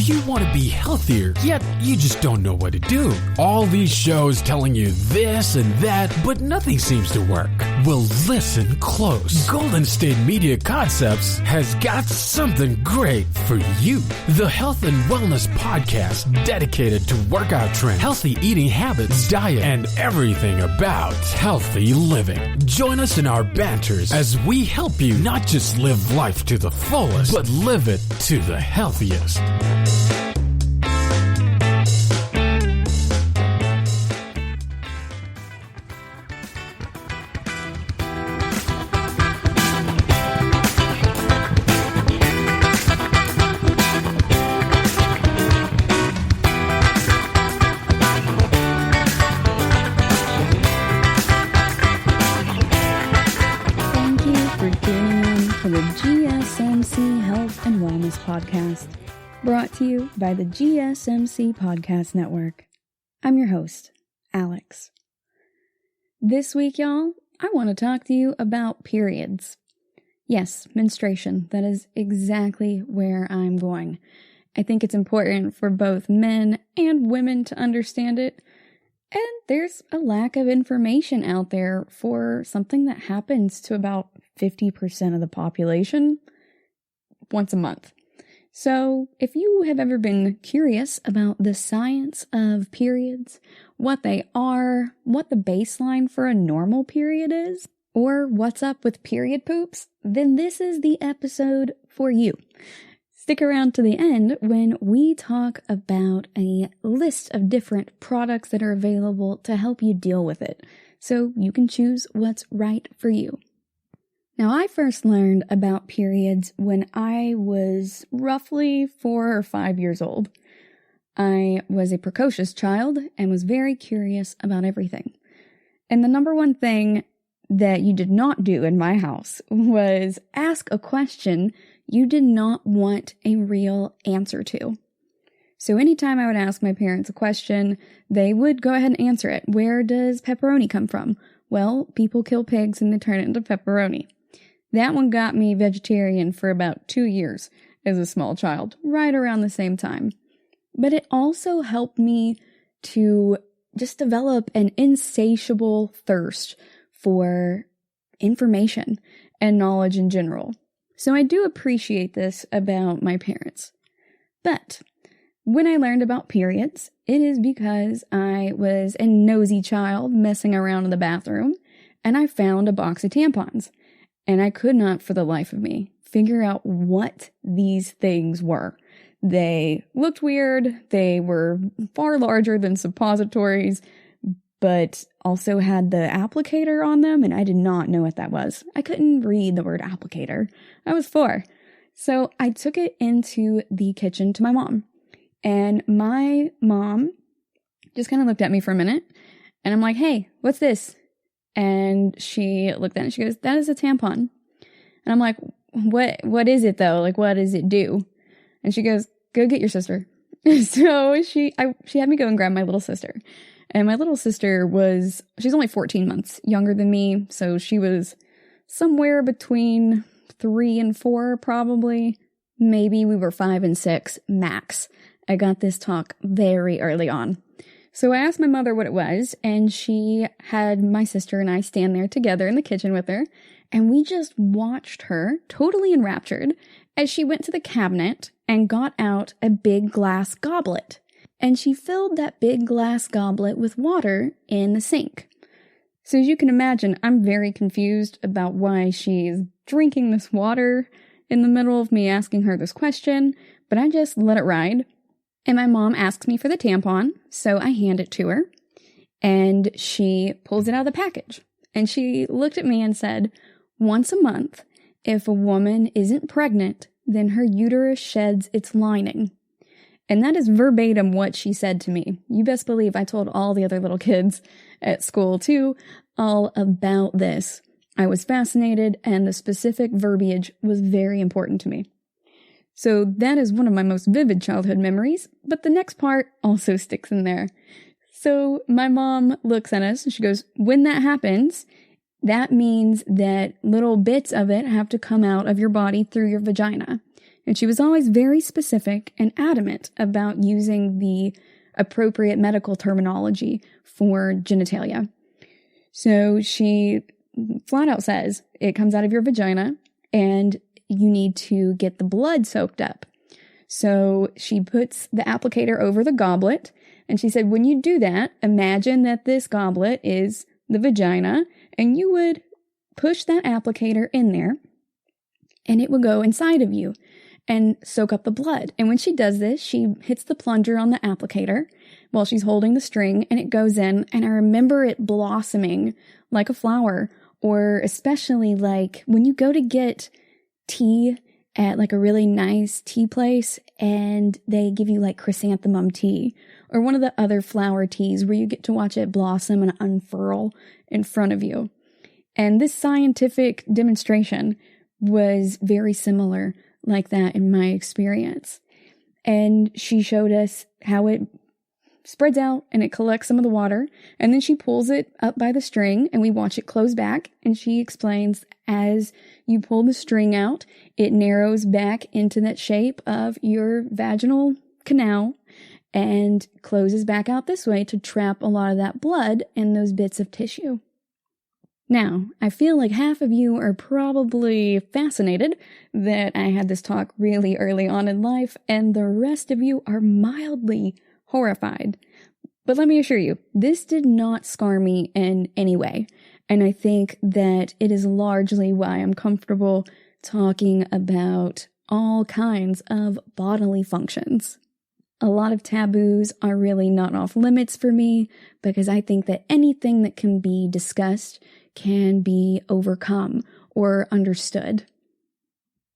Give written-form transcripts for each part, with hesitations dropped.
you want to be healthier, yet you just don't know what to do? All these shows telling you this and that, but nothing seems to work. Well, listen close. Golden State Media Concepts has got something great for you. The Health and Wellness Podcast dedicated to workout trends, healthy eating habits, diet, and everything about healthy living. Join us in our banters as we help you not just live life to the fullest, but live it to the healthiest. GSMC Health and Wellness Podcast, brought to you by the GSMC Podcast Network. I'm your host, Alex. This week, y'all, I want to talk to you about periods. Yes, menstruation. That is exactly where I'm going. I think it's important for both men and women to understand it, and there's a lack of information out there for something that happens to about 50% of the population once a month. So if you have ever been curious about the science of periods, what they are, what the baseline for a normal period is, or what's up with period poops, then this is the episode for you. Stick around to the end when we talk about a list of different products that are available to help you deal with it, so you can choose what's right for you. Now, I first learned about periods when I was roughly 4 or 5 years old. I was a precocious child and was very curious about everything. And the number one thing that you did not do in my house was ask a question you did not want a real answer to. So anytime I would ask my parents a question, they would go ahead and answer it. Where does pepperoni come from? Well, people kill pigs and they turn it into pepperoni. That one got me vegetarian for about 2 years as a small child, right around the same time. But it also helped me to just develop an insatiable thirst for information and knowledge in general. So I do appreciate this about my parents. But when I learned about periods, it is because I was a nosy child messing around in the bathroom, and I found a box of tampons. And I could not, for the life of me, figure out what these things were. They looked weird, they were far larger than suppositories, but also had the applicator on them, and I did not know what that was. I couldn't read the word applicator. I was 4. So I took it into the kitchen to my mom. And my mom just kind of looked at me for a minute, and I'm like, hey, what's this? And she looked at it and she goes, that is a tampon. And I'm like, what is it though? Like, what does it do? And she goes, go get your sister. So she had me go and grab my little sister. And my little sister she's only 14 months younger than me. So she was somewhere between 3 and 4, probably. Maybe we were 5 and 6 max. I got this talk very early on. So I asked my mother what it was, and she had my sister and I stand there together in the kitchen with her, and we just watched her, totally enraptured, as she went to the cabinet and got out a big glass goblet. And she filled that big glass goblet with water in the sink. So as you can imagine, I'm very confused about why she's drinking this water in the middle of me asking her this question, but I just let it ride. And my mom asks me for the tampon, so I hand it to her, and she pulls it out of the package. And she looked at me and said, once a month, if a woman isn't pregnant, then her uterus sheds its lining. And that is verbatim what she said to me. You best believe I told all the other little kids at school, too, all about this. I was fascinated, and the specific verbiage was very important to me. So that is one of my most vivid childhood memories, but the next part also sticks in there. So my mom looks at us and she goes, when that happens, that means that little bits of it have to come out of your body through your vagina. And she was always very specific and adamant about using the appropriate medical terminology for genitalia. So she flat out says it comes out of your vagina and you need to get the blood soaked up. So she puts the applicator over the goblet, and she said, when you do that, imagine that this goblet is the vagina, and you would push that applicator in there, and it would go inside of you and soak up the blood. And when she does this, she hits the plunger on the applicator while she's holding the string, and it goes in, and I remember it blossoming like a flower, or especially like when you go to get tea at like a really nice tea place and they give you like chrysanthemum tea or one of the other flower teas where you get to watch it blossom and unfurl in front of you. And this scientific demonstration was very similar like that in my experience. And she showed us how it spreads out and it collects some of the water, and then she pulls it up by the string and we watch it close back, and she explains as you pull the string out, it narrows back into that shape of your vaginal canal and closes back out this way to trap a lot of that blood and those bits of tissue. Now, I feel like half of you are probably fascinated that I had this talk really early on in life, and the rest of you are mildly horrified. But let me assure you, this did not scar me in any way. And I think that it is largely why I'm comfortable talking about all kinds of bodily functions. A lot of taboos are really not off limits for me because I think that anything that can be discussed can be overcome or understood.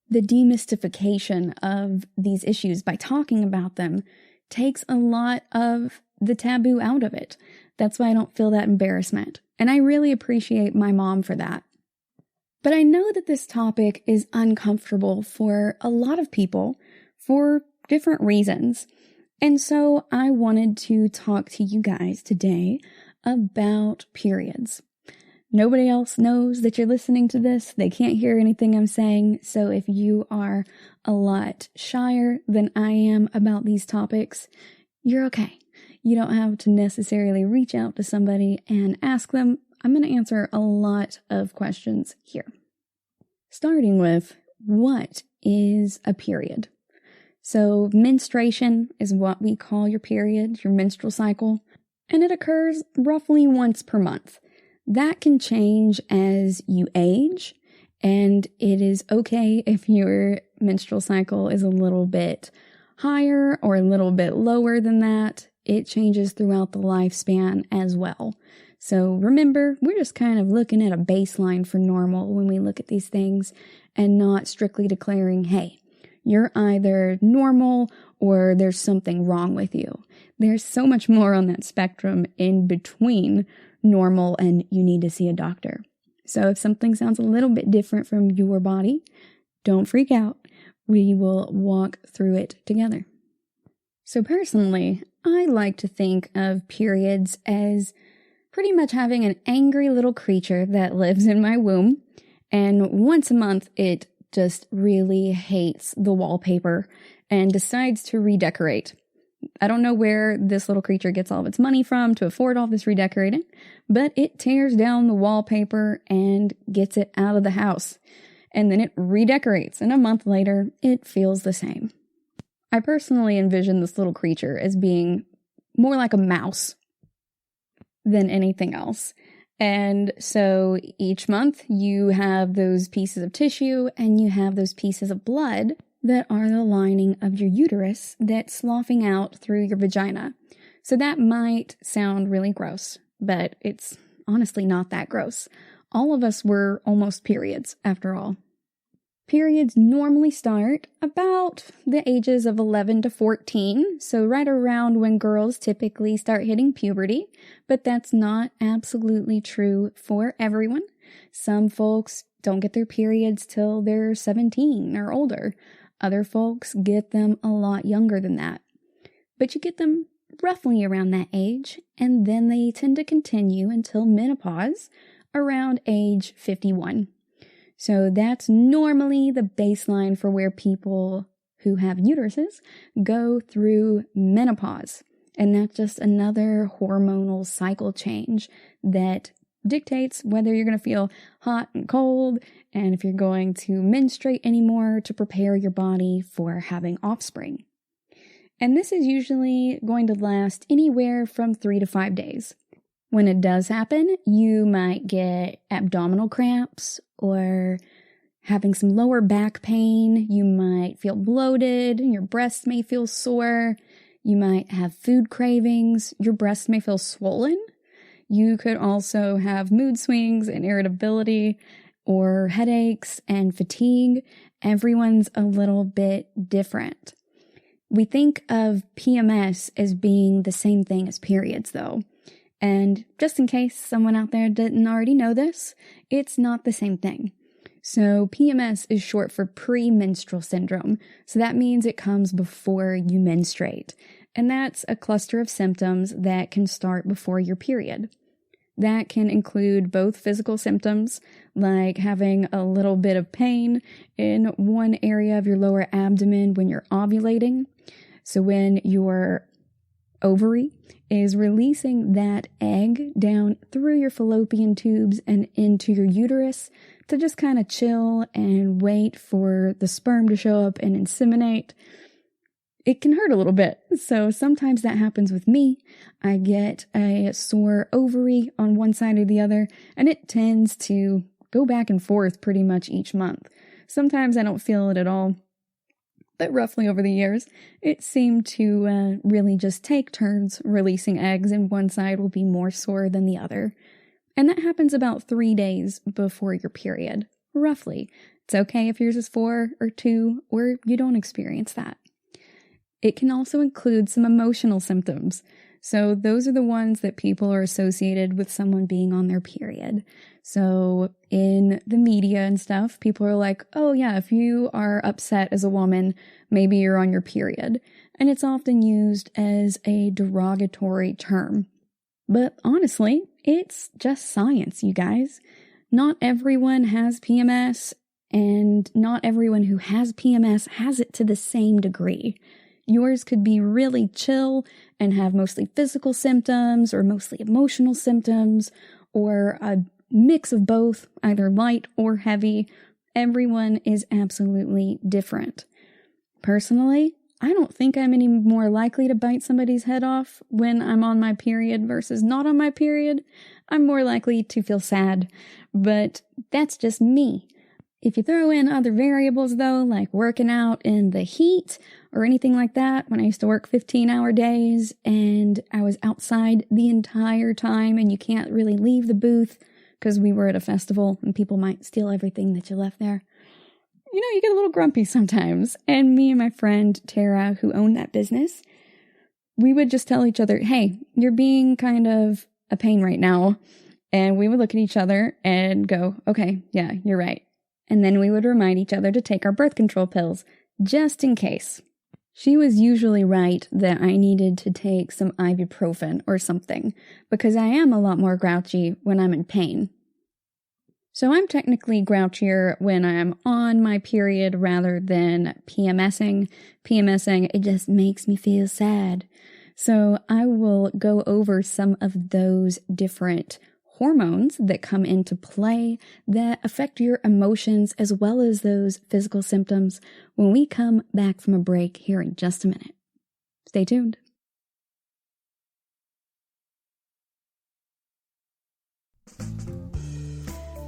The demystification of these issues by talking about them takes a lot of the taboo out of it. That's why I don't feel that embarrassment. And I really appreciate my mom for that. But I know that this topic is uncomfortable for a lot of people for different reasons. And so I wanted to talk to you guys today about periods. Nobody else knows that you're listening to this. They can't hear anything I'm saying. So if you are a lot shyer than I am about these topics, you're okay. You don't have to necessarily reach out to somebody and ask them. I'm going to answer a lot of questions here. Starting with, what is a period? So menstruation is what we call your period, your menstrual cycle, and it occurs roughly once per month. That can change as you age, and it is okay if your menstrual cycle is a little bit higher or a little bit lower than that. It changes throughout the lifespan as well. So remember, we're just kind of looking at a baseline for normal when we look at these things and not strictly declaring, hey, you're either normal or there's something wrong with you. There's so much more on that spectrum in between normal and you need to see a doctor. So if something sounds a little bit different from your body, don't freak out. We will walk through it together. So personally, I like to think of periods as pretty much having an angry little creature that lives in my womb, and once a month it just really hates the wallpaper and decides to redecorate. I don't know where this little creature gets all of its money from to afford all this redecorating, but it tears down the wallpaper and gets it out of the house. And then it redecorates, and a month later, it feels the same. I personally envision this little creature as being more like a mouse than anything else. And so each month, you have those pieces of tissue and you have those pieces of blood that are the lining of your uterus that's sloughing out through your vagina. So that might sound really gross, but it's honestly not that gross. All of us were almost periods, after all. Periods normally start about the ages of 11 to 14, so right around when girls typically start hitting puberty, but that's not absolutely true for everyone. Some folks don't get their periods till they're 17 or older. Other folks get them a lot younger than that. But you get them roughly around that age, and then they tend to continue until menopause around age 51. So that's normally the baseline for where people who have uteruses go through menopause. And that's just another hormonal cycle change that dictates whether you're going to feel hot and cold and if you're going to menstruate anymore to prepare your body for having offspring. And this is usually going to last anywhere from 3 to 5 days. When it does happen, you might get abdominal cramps or having some lower back pain. You might feel bloated. Your breasts may feel sore. You might have food cravings. Your breasts may feel swollen. You could also have mood swings and irritability or headaches and fatigue. Everyone's a little bit different. We think of PMS as being the same thing as periods, though. And just in case someone out there didn't already know this, it's not the same thing. So PMS is short for premenstrual syndrome. So that means it comes before you menstruate. And that's a cluster of symptoms that can start before your period. That can include both physical symptoms, like having a little bit of pain in one area of your lower abdomen when you're ovulating. So when your ovary is releasing that egg down through your fallopian tubes and into your uterus to just kind of chill and wait for the sperm to show up and inseminate, it can hurt a little bit. So sometimes that happens with me. I get a sore ovary on one side or the other, and it tends to go back and forth pretty much each month. Sometimes I don't feel it at all, but roughly over the years, it seemed to really just take turns releasing eggs, and one side will be more sore than the other. And that happens about 3 days before your period, roughly. It's okay if yours is 4 or 2, or you don't experience that. It can also include some emotional symptoms. So those are the ones that people are associated with someone being on their period. So in the media and stuff, people are like, oh yeah, if you are upset as a woman, maybe you're on your period. And it's often used as a derogatory term. But honestly, it's just science, you guys. Not everyone has PMS, and not everyone who has PMS has it to the same degree. Yours could be really chill and have mostly physical symptoms or mostly emotional symptoms or a mix of both, either light or heavy. Everyone is absolutely different. Personally, I don't think I'm any more likely to bite somebody's head off when I'm on my period versus not on my period. I'm more likely to feel sad, but that's just me. If you throw in other variables, though, like working out in the heat or anything like that, when I used to work 15-hour days and I was outside the entire time and you can't really leave the booth because we were at a festival and people might steal everything that you left there, you know, you get a little grumpy sometimes. And me and my friend Tara, who owned that business, we would just tell each other, hey, you're being kind of a pain right now. And we would look at each other and go, okay, yeah, you're right. And then we would remind each other to take our birth control pills, just in case. She was usually right that I needed to take some ibuprofen or something, because I am a lot more grouchy when I'm in pain. So I'm technically grouchier when I'm on my period rather than PMSing. PMSing, it just makes me feel sad. So I will go over some of those different hormones that come into play that affect your emotions as well as those physical symptoms when we come back from a break here in just a minute. Stay tuned.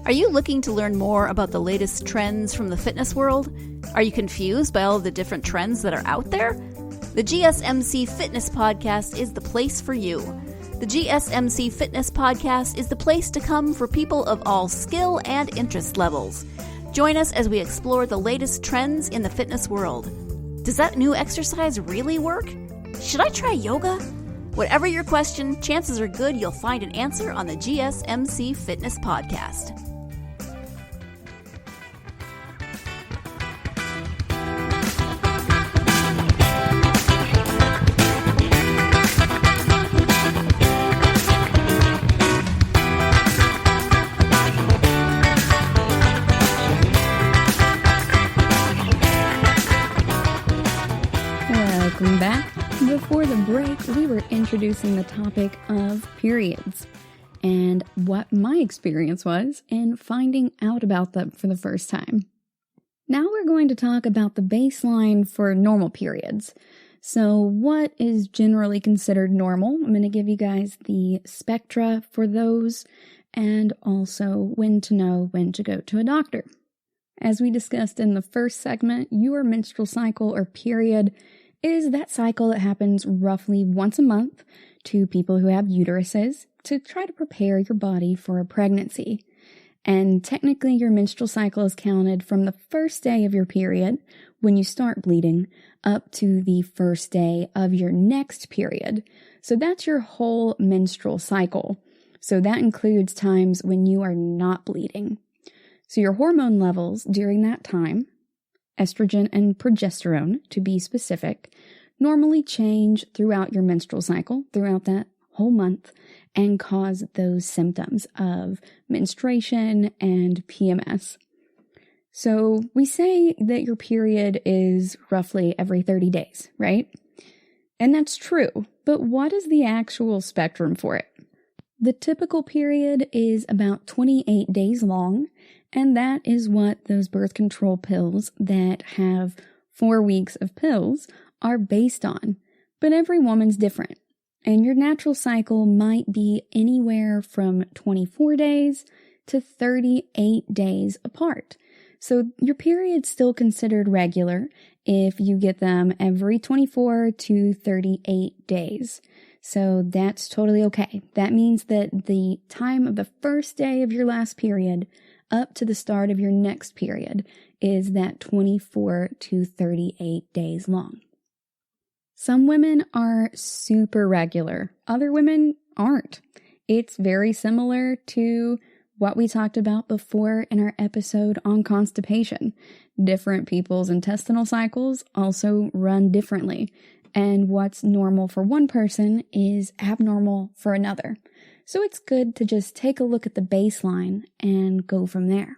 Are you looking to learn more about the latest trends from the fitness world? Are you confused by all of the different trends that are out there? The GSMC Fitness Podcast is the place for you. The GSMC Fitness Podcast is the place to come for people of all skill and interest levels. Join us as we explore the latest trends in the fitness world. Does that new exercise really work? Should I try yoga? Whatever your question, chances are good you'll find an answer on the GSMC Fitness Podcast. Before the break, we were introducing the topic of periods and what my experience was in finding out about them for the first time. Now we're going to talk about the baseline for normal periods. So what is generally considered normal? I'm going to give you guys the spectra for those and also when to know when to go to a doctor. As we discussed in the first segment, your menstrual cycle or period is that cycle that happens roughly once a month to people who have uteruses to try to prepare your body for a pregnancy. And technically your menstrual cycle is counted from the first day of your period, when you start bleeding, up to the first day of your next period. So that's your whole menstrual cycle. So that includes times when you are not bleeding. So your hormone levels during that time, estrogen and progesterone to be specific, normally change throughout your menstrual cycle, throughout that whole month, and cause those symptoms of menstruation and PMS. So we say that your period is roughly every 30 days, right? And that's true, but what is the actual spectrum for it? The typical period is about 28 days long, and that is what those birth control pills that have 4 weeks of pills are based on. But every woman's different, and your natural cycle might be anywhere from 24 days to 38 days apart. So your period's still considered regular if you get them every 24 to 38 days. So that's totally okay. That means that the time of the first day of your last period up to the start of your next period is that 24 to 38 days long. Some women are super regular. Other women aren't. It's very similar to what we talked about before in our episode on constipation. Different people's intestinal cycles also run differently, and what's normal for one person is abnormal for another. So it's good to just take a look at the baseline and go from there.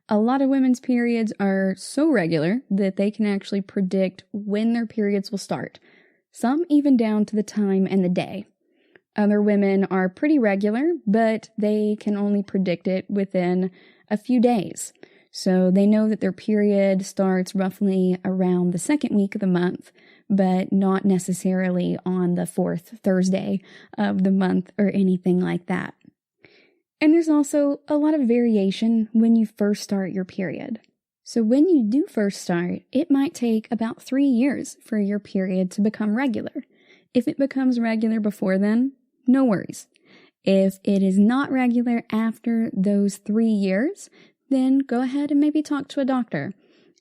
A lot of women's periods are so regular that they can actually predict when their periods will start, some even down to the time and the day. Other women are pretty regular, but they can only predict it within a few days. So they know that their period starts roughly around the second week of the month, but not necessarily on the fourth Thursday of the month or anything like that. And there's also a lot of variation when you first start your period. So when you do first start, it might take about 3 years for your period to become regular. If it becomes regular before then, no worries. If it is not regular after those 3 years, then go ahead and maybe talk to a doctor.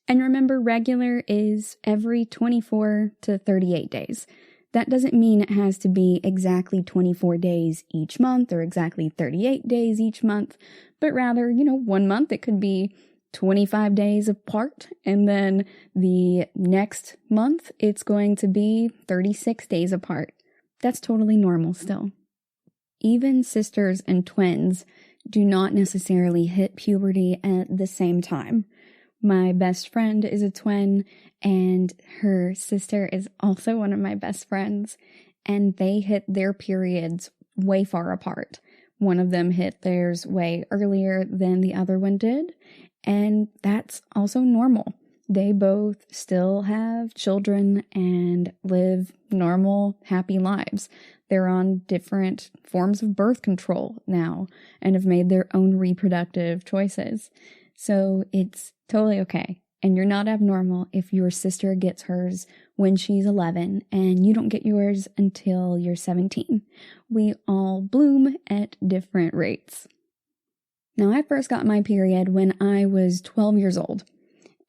And remember, regular is every 24 to 38 days. That doesn't mean it has to be exactly 24 days each month or exactly 38 days each month, but rather, 1 month it could be 25 days apart, and then the next month it's going to be 36 days apart. That's totally normal still. Even sisters and twins do not necessarily hit puberty at the same time. My best friend is a twin, and her sister is also one of my best friends, and they hit their periods way far apart. One of them hit theirs way earlier than the other one did, and that's also normal. They both still have children and live normal, happy lives. They're on different forms of birth control now and have made their own reproductive choices. So it's totally okay. And you're not abnormal if your sister gets hers when she's 11 and you don't get yours until you're 17. We all bloom at different rates. Now, I first got my period when I was 12 years old,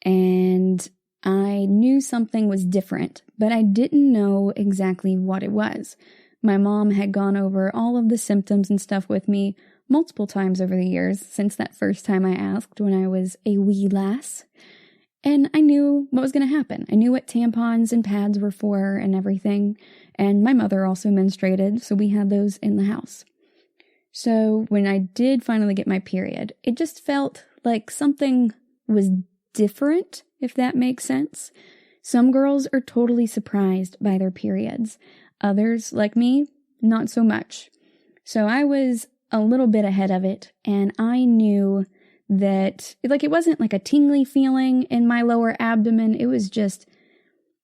and I knew something was different, but I didn't know exactly what it was. My mom had gone over all of the symptoms and stuff with me multiple times over the years since that first time I asked when I was a wee lass. And I knew what was going to happen. I knew what tampons and pads were for and everything. And my mother also menstruated, so we had those in the house. So when I did finally get my period, it just felt like something was different, if that makes sense. Some girls are totally surprised by their periods. Others, like me, not so much. So I was a little bit ahead of it, and I knew that, it wasn't like a tingly feeling in my lower abdomen. It was just,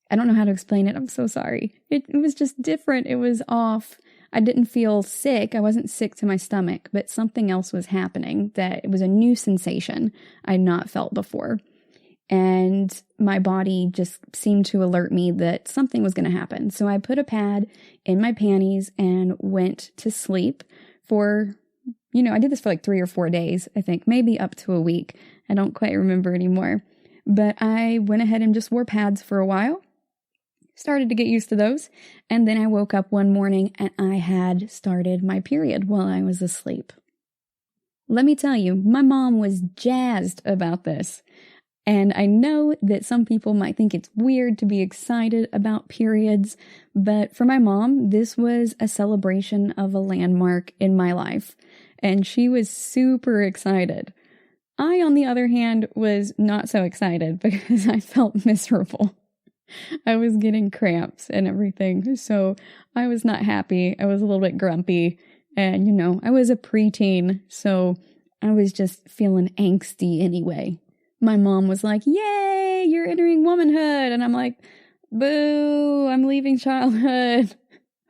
I don't know how to explain it. I'm so sorry. It was just different. It was off. I didn't feel sick. I wasn't sick to my stomach, but something else was happening that it was a new sensation I'd not felt before. And my body just seemed to alert me that something was going to happen. So I put a pad in my panties and went to sleep for, I did this for like 3 or 4 days, I think, maybe up to a week. I don't quite remember anymore. But I went ahead and just wore pads for a while, started to get used to those. And then I woke up one morning and I had started my period while I was asleep. Let me tell you, my mom was jazzed about this. And I know that some people might think it's weird to be excited about periods, but for my mom, this was a celebration of a landmark in my life, and she was super excited. I, on the other hand, was not so excited because I felt miserable. I was getting cramps and everything, so I was not happy. I was a little bit grumpy, and I was a preteen, so I was just feeling angsty anyway. My mom was like, "Yay, you're entering womanhood." And I'm like, "Boo, I'm leaving childhood."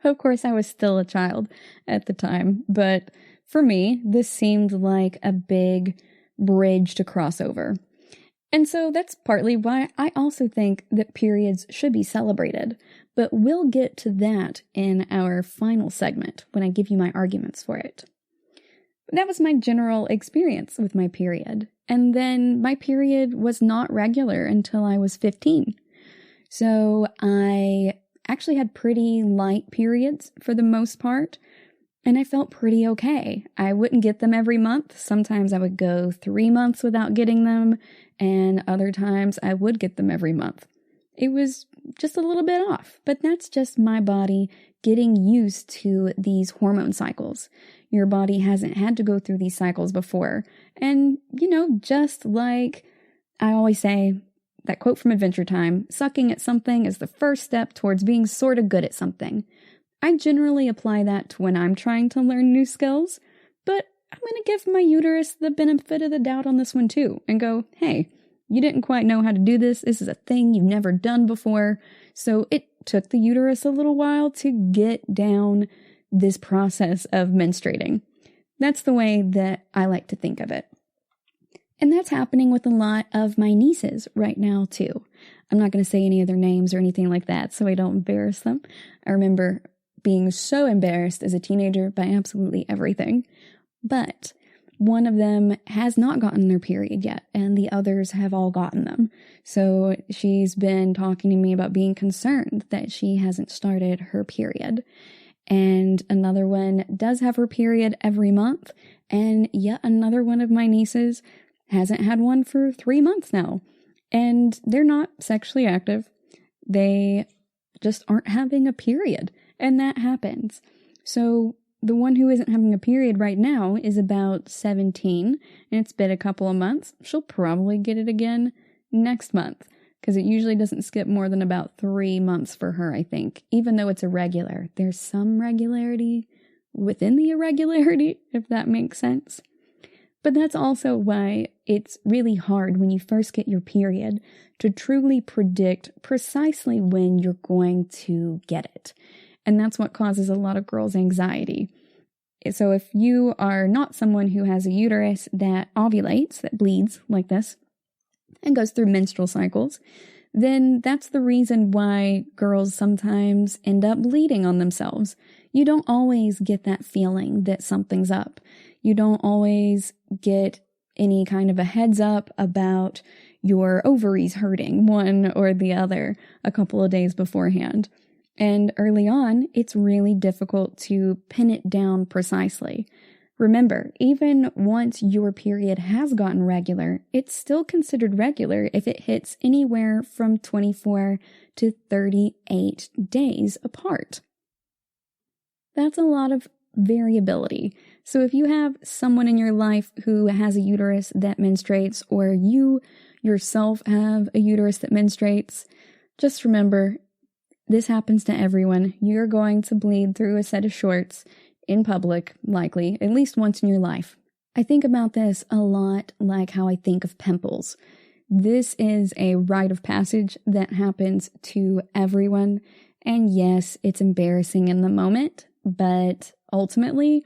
Of course, I was still a child at the time. But for me, this seemed like a big bridge to cross over. And so that's partly why I also think that periods should be celebrated. But we'll get to that in our final segment when I give you my arguments for it. That was my general experience with my period. And then my period was not regular until I was 15. So I actually had pretty light periods for the most part, and I felt pretty okay. I wouldn't get them every month. Sometimes I would go 3 months without getting them, and other times I would get them every month. It was just a little bit off, but that's just my body getting used to these hormone cycles. Your body hasn't had to go through these cycles before. And, just like I always say, that quote from Adventure Time, sucking at something is the first step towards being sort of good at something. I generally apply that to when I'm trying to learn new skills, but I'm going to give my uterus the benefit of the doubt on this one too, and go, hey, you didn't quite know how to do this. This is a thing you've never done before. So it took the uterus a little while to get down this process of menstruating. That's the way that I like to think of it. And that's happening with a lot of my nieces right now too. I'm not going to say any of their names or anything like that so I don't embarrass them. I remember being so embarrassed as a teenager by absolutely everything. But one of them has not gotten their period yet, and the others have all gotten them. So she's been talking to me about being concerned that she hasn't started her period. And another one does have her period every month, and yet another one of my nieces hasn't had one for 3 months now. And they're not sexually active. They just aren't having a period, and that happens. So the one who isn't having a period right now is about 17, and it's been a couple of months. She'll probably get it again next month, because it usually doesn't skip more than about 3 months for her, I think. Even though it's irregular, there's some regularity within the irregularity, if that makes sense. But that's also why it's really hard when you first get your period to truly predict precisely when you're going to get it. And that's what causes a lot of girls' anxiety. So if you are not someone who has a uterus that ovulates, that bleeds like this, and goes through menstrual cycles, then that's the reason why girls sometimes end up bleeding on themselves. You don't always get that feeling that something's up. You don't always get any kind of a heads up about your ovaries hurting, one or the other, a couple of days beforehand. And early on, it's really difficult to pin it down precisely. Remember, even once your period has gotten regular, it's still considered regular if it hits anywhere from 24 to 38 days apart. That's a lot of variability. So if you have someone in your life who has a uterus that menstruates, or you yourself have a uterus that menstruates, Just remember, this happens to everyone. You're going to bleed through a set of shorts in public, likely, at least once in your life. I think about this a lot like how I think of pimples. This is a rite of passage that happens to everyone. And yes, it's embarrassing in the moment, but ultimately,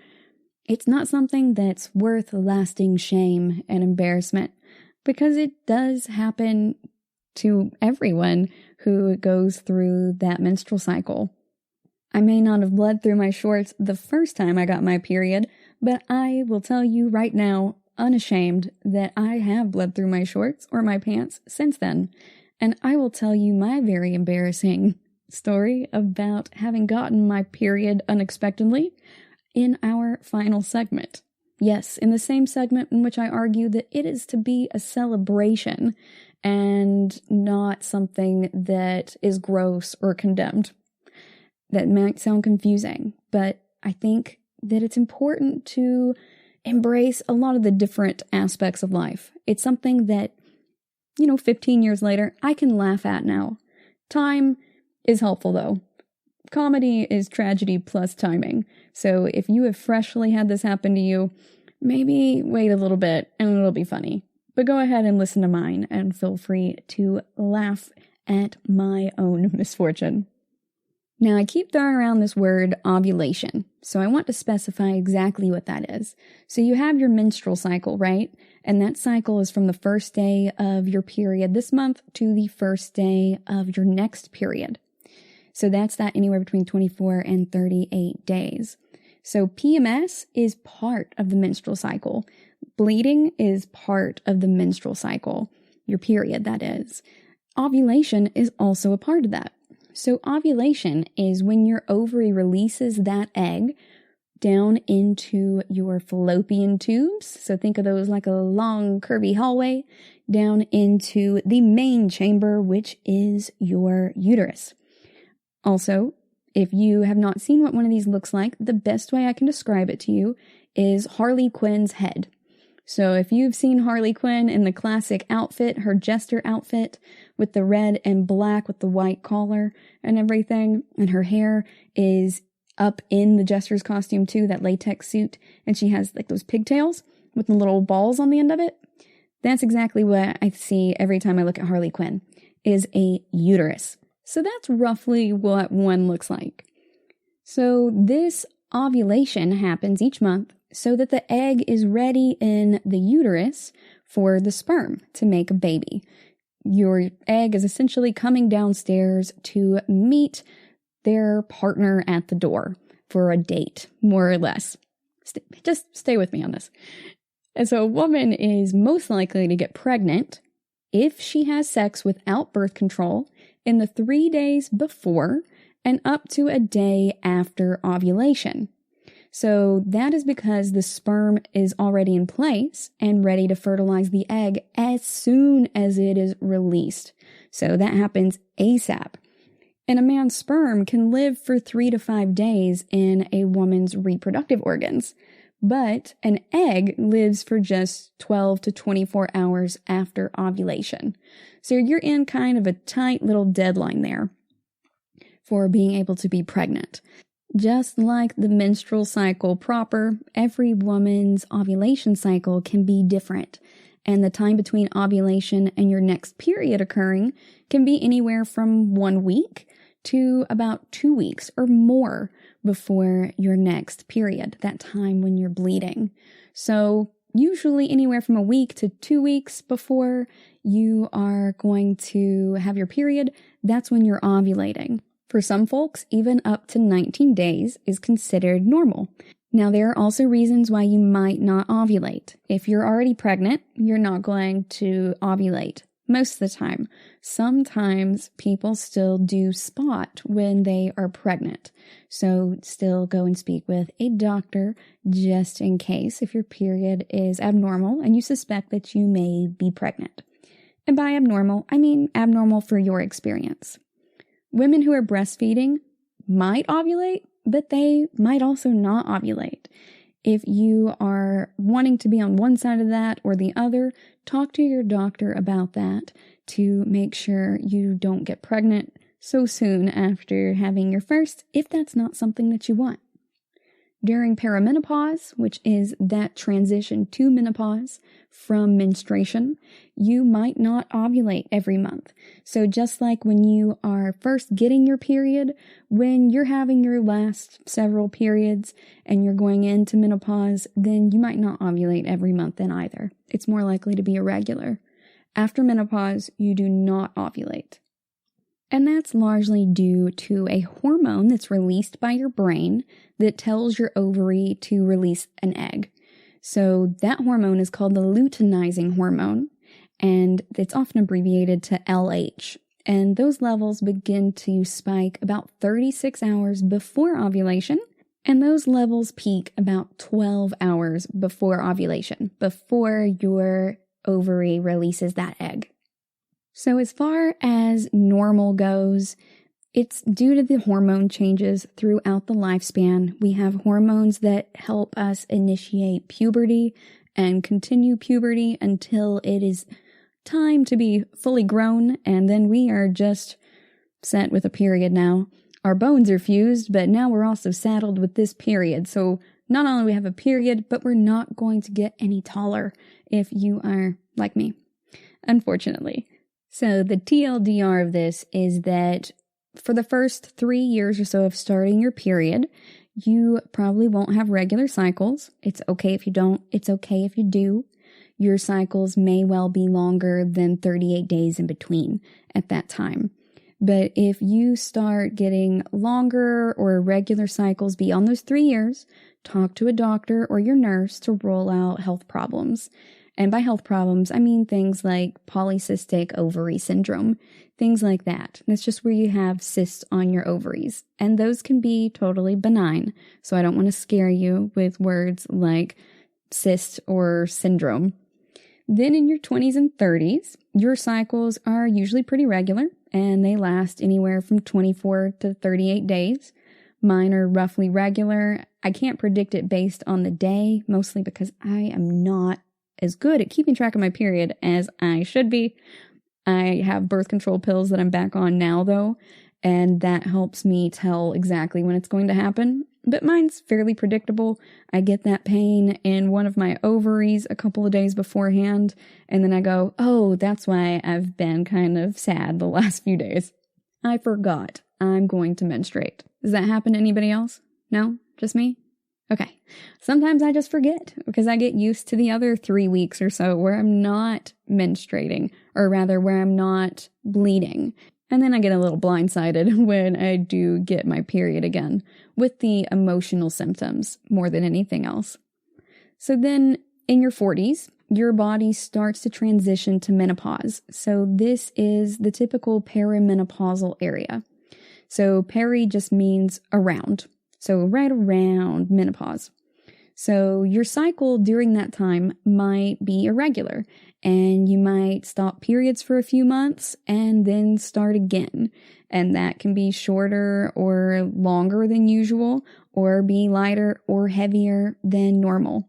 it's not something that's worth lasting shame and embarrassment, because it does happen to everyone who goes through that menstrual cycle. I may not have bled through my shorts the first time I got my period, but I will tell you right now, unashamed, that I have bled through my shorts or my pants since then. And I will tell you my very embarrassing story about having gotten my period unexpectedly in our final segment. Yes, in the same segment in which I argue that it is to be a celebration and not something that is gross or condemned. That might sound confusing, but I think that it's important to embrace a lot of the different aspects of life. It's something that, 15 years later, I can laugh at now. Time is helpful, though. Comedy is tragedy plus timing. So if you have freshly had this happen to you, maybe wait a little bit and it'll be funny. But go ahead and listen to mine and feel free to laugh at my own misfortune. Now, I keep throwing around this word ovulation, so I want to specify exactly what that is. So you have your menstrual cycle, right? And that cycle is from the first day of your period this month to the first day of your next period. So that's that anywhere between 24 and 38 days. So PMS is part of the menstrual cycle. Bleeding is part of the menstrual cycle, your period, that is. Ovulation is also a part of that. So ovulation is when your ovary releases that egg down into your fallopian tubes. So think of those like a long curvy hallway down into the main chamber, which is your uterus. Also, if you have not seen what one of these looks like, the best way I can describe it to you is Harley Quinn's head. So if you've seen Harley Quinn in the classic outfit, her jester outfit with the red and black with the white collar and everything, and her hair is up in the jester's costume too, that latex suit, and she has like those pigtails with the little balls on the end of it. That's exactly what I see every time I look at Harley Quinn, is a uterus. So that's roughly what one looks like. So this ovulation happens each month so that the egg is ready in the uterus for the sperm to make a baby. Your egg is essentially coming downstairs to meet their partner at the door for a date, more or less. Just stay with me on this. And so a woman is most likely to get pregnant if she has sex without birth control in the 3 days before and up to a day after ovulation. So that is because the sperm is already in place and ready to fertilize the egg as soon as it is released. So that happens ASAP. And a man's sperm can live for 3 to 5 days in a woman's reproductive organs, but an egg lives for just 12 to 24 hours after ovulation. So you're in kind of a tight little deadline there for being able to be pregnant. Just like the menstrual cycle proper, every woman's ovulation cycle can be different, and the time between ovulation and your next period occurring can be anywhere from 1 week to about 2 weeks or more before your next period, that time when you're bleeding. So usually anywhere from a week to 2 weeks before you are going to have your period, that's when you're ovulating. For some folks, even up to 19 days is considered normal. Now, there are also reasons why you might not ovulate. If you're already pregnant, you're not going to ovulate most of the time. Sometimes people still do spot when they are pregnant. So still go and speak with a doctor just in case if your period is abnormal and you suspect that you may be pregnant. And by abnormal, I mean abnormal for your experience. Women who are breastfeeding might ovulate, but they might also not ovulate. If you are wanting to be on one side of that or the other, talk to your doctor about that to make sure you don't get pregnant so soon after having your first, if that's not something that you want. During perimenopause, which is that transition to menopause from menstruation, you might not ovulate every month. So just like when you are first getting your period, when you're having your last several periods and you're going into menopause, then you might not ovulate every month then either. It's more likely to be irregular. After menopause, you do not ovulate. And that's largely due to a hormone that's released by your brain that tells your ovary to release an egg. So that hormone is called the luteinizing hormone, and it's often abbreviated to LH. And those levels begin to spike about 36 hours before ovulation, and those levels peak about 12 hours before ovulation, before your ovary releases that egg. So as far as normal goes, it's due to the hormone changes throughout the lifespan. We have hormones that help us initiate puberty and continue puberty until it is time to be fully grown, and then we are just set with a period now. Our bones are fused, but now we're also saddled with this period. So not only do we have a period, but we're not going to get any taller if you are like me, unfortunately. So the TLDR of this is that for the first 3 years or so of starting your period, you probably won't have regular cycles. It's okay if you don't. It's okay if you do. Your cycles may well be longer than 38 days in between at that time. But if you start getting longer or irregular cycles beyond those 3 years, talk to a doctor or your nurse to rule out health problems. And by health problems, I mean things like polycystic ovary syndrome, things like that. That's just where you have cysts on your ovaries. And those can be totally benign. So I don't want to scare you with words like cyst or syndrome. Then in your 20s and 30s, your cycles are usually pretty regular, and they last anywhere from 24 to 38 days. Mine are roughly regular. I can't predict it based on the day, mostly because I am not as good at keeping track of my period as I should be. I have birth control pills that I'm back on now, though, and that helps me tell exactly when it's going to happen. But mine's fairly predictable. I get that pain in one of my ovaries a couple of days beforehand, and then I go, oh, that's why I've been kind of sad the last few days. I forgot I'm going to menstruate. Does that happen to anybody else? No? Just me? Okay. Sometimes I just forget because I get used to the other 3 weeks or so where I'm not menstruating, or rather where I'm not bleeding. And then I get a little blindsided when I do get my period again with the emotional symptoms more than anything else. So then in your 40s, your body starts to transition to menopause. So this is the typical perimenopausal area. So peri just means around. So right around menopause. So your cycle during that time might be irregular, and you might stop periods for a few months and then start again. And that can be shorter or longer than usual, or be lighter or heavier than normal.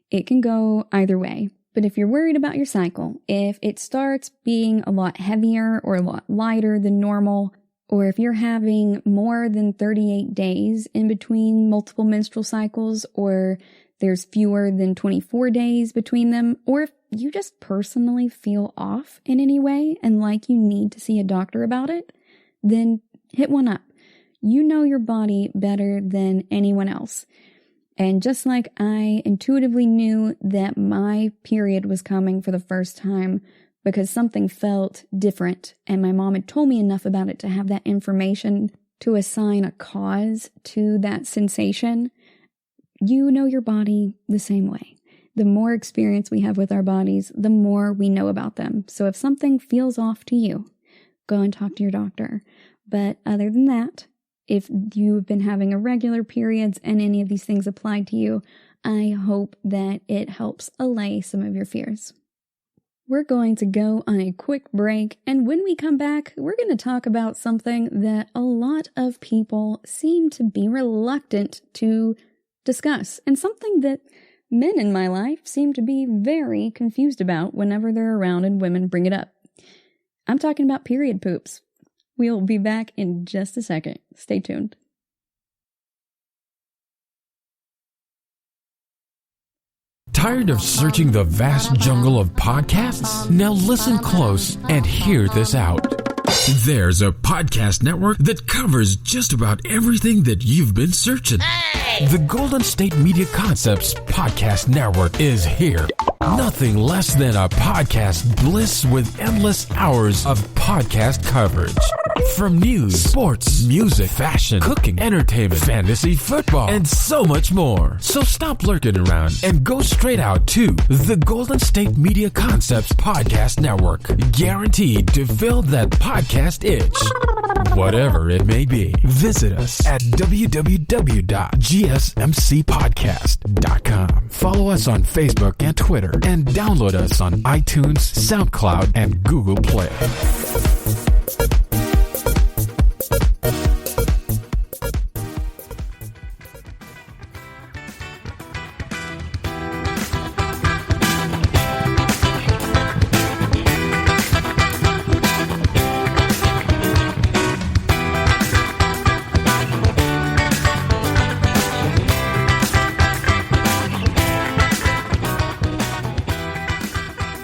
It can go either way. But if you're worried about your cycle, if it starts being a lot heavier or a lot lighter than normal, or if you're having more than 38 days in between multiple menstrual cycles, or there's fewer than 24 days between them, or if you just personally feel off in any way and like you need to see a doctor about it, then hit one up. You know your body better than anyone else. And just like I intuitively knew that my period was coming for the first time because something felt different, and my mom had told me enough about it to have that information to assign a cause to that sensation, you know your body the same way. The more experience we have with our bodies, the more we know about them. So if something feels off to you, go and talk to your doctor. But other than that, if you've been having irregular periods and any of these things apply to you, I hope that it helps allay some of your fears. We're going to go on a quick break, and when we come back, we're going to talk about something that a lot of people seem to be reluctant to discuss, and something that men in my life seem to be very confused about whenever they're around and women bring it up. I'm talking about period poops. We'll be back in just a second. Stay tuned. Tired of searching the vast jungle of podcasts? Now listen close and hear this out. There's a podcast network that covers just about everything that you've been searching. Hey! The Golden State Media Concepts Podcast Network is here. Nothing less than a podcast bliss with endless hours of podcast coverage. From news, sports, music, fashion, cooking, entertainment, fantasy, football, and so much more. So stop lurking around and go straight out to the Golden State Media Concepts Podcast Network. Guaranteed to fill that podcast itch. Whatever it may be. Visit us at www.gsmcpodcast.com. Follow us on Facebook and Twitter, and download us on iTunes, SoundCloud, and Google Play.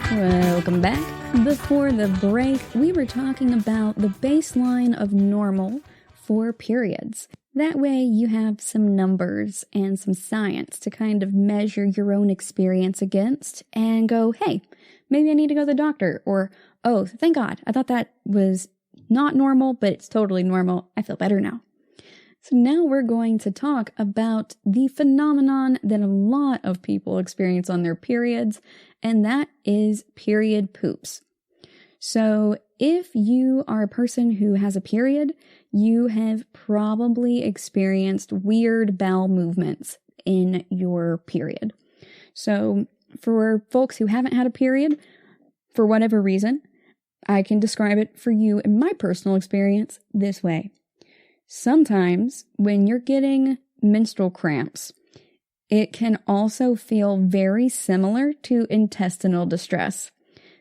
Welcome back. Before the break, we were talking about the baseline of normal for periods. That way you have some numbers and some science to kind of measure your own experience against and go, hey, maybe I need to go to the doctor, or, oh, thank God, I thought that was not normal, but it's totally normal. I feel better now. So now we're going to talk about the phenomenon that a lot of people experience on their periods, and that is period poops. So if you are a person who has a period, you have probably experienced weird bowel movements in your period. So for folks who haven't had a period, for whatever reason, I can describe it for you in my personal experience this way. Sometimes when you're getting menstrual cramps, it can also feel very similar to intestinal distress.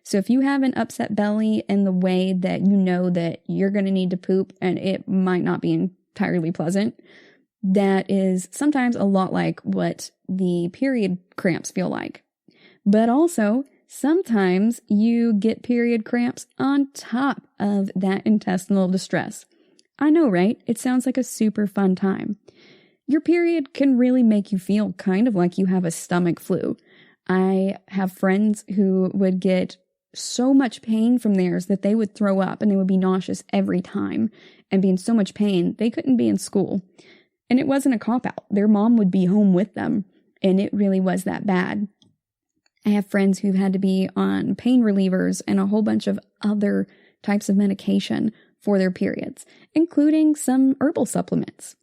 So if you have an upset belly in the way that you know that you're going to need to poop and it might not be entirely pleasant, that is sometimes a lot like what the period cramps feel like. But also, sometimes you get period cramps on top of that intestinal distress. I know, right? It sounds like a super fun time. Your period can really make you feel kind of like you have a stomach flu. I have friends who would get so much pain from theirs that they would throw up and they would be nauseous every time and be in so much pain they couldn't be in school. And it wasn't a cop-out. Their mom would be home with them, and it really was that bad. I have friends who've had to be on pain relievers and a whole bunch of other types of medication for their periods, including some herbal supplements.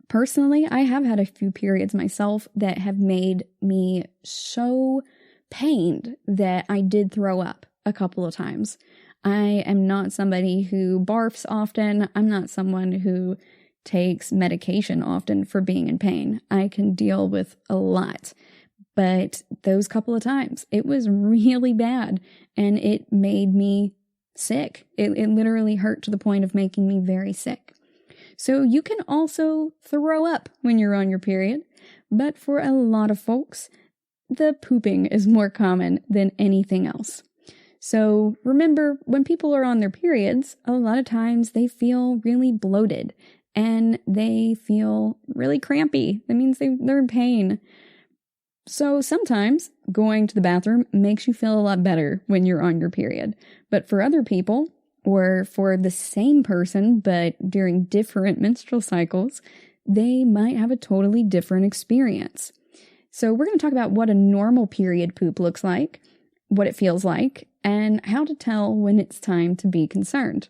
Personally, I have had a few periods myself that have made me so pained that I did throw up a couple of times. I am not somebody who barfs often. I'm not someone who takes medication often for being in pain. I can deal with a lot. But those couple of times, it was really bad and it made me sick. It literally hurt to the point of making me very sick. So you can also throw up when you're on your period, but for a lot of folks, the pooping is more common than anything else. So remember, when people are on their periods, a lot of times they feel really bloated and they feel really crampy. That means they're in pain. So sometimes going to the bathroom makes you feel a lot better when you're on your period. But for other people, or for the same person but during different menstrual cycles, they might have a totally different experience. So we're going to talk about what a normal period poop looks like, what it feels like, and how to tell when it's time to be concerned.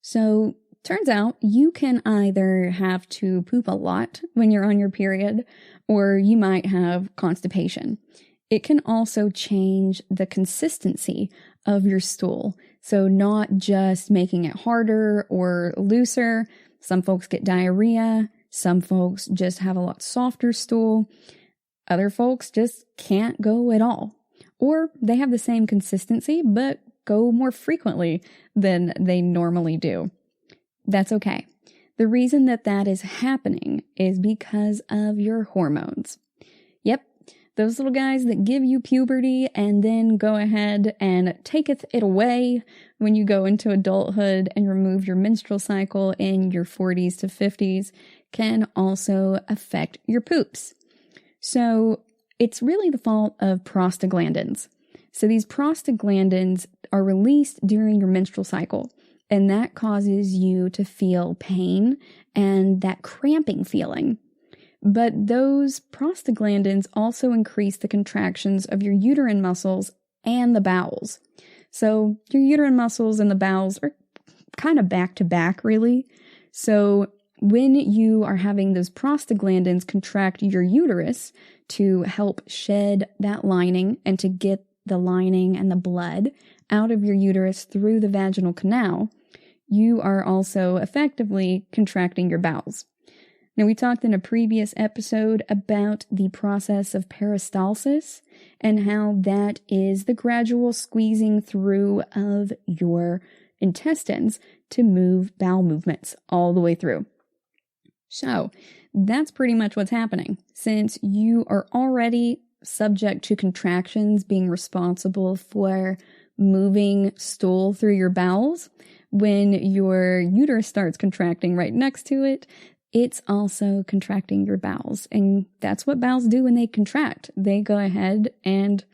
So turns out you can either have to poop a lot when you're on your period, or you might have constipation. It can also change the consistency of your stool. So not just making it harder or looser. Some folks get diarrhea. Some folks just have a lot softer stool. Other folks just can't go at all. Or they have the same consistency, but go more frequently than they normally do. That's okay. The reason that is happening is because of your hormones. Yep, those little guys that give you puberty and then go ahead and taketh it away when you go into adulthood and remove your menstrual cycle in your 40s to 50s can also affect your poops. So it's really the fault of prostaglandins. So these prostaglandins are released during your menstrual cycle, and that causes you to feel pain and that cramping feeling. But those prostaglandins also increase the contractions of your uterine muscles and the bowels. So your uterine muscles and the bowels are kind of back to back, really. So when you are having those prostaglandins contract your uterus to help shed that lining and to get the lining and the blood out of your uterus through the vaginal canal, you are also effectively contracting your bowels. Now, we talked in a previous episode about the process of peristalsis and how that is the gradual squeezing through of your intestines to move bowel movements all the way through. So that's pretty much what's happening. Since you are already subject to contractions being responsible for moving stool through your bowels, when your uterus starts contracting right next to it, it's also contracting your bowels. And that's what bowels do when they contract. They go ahead and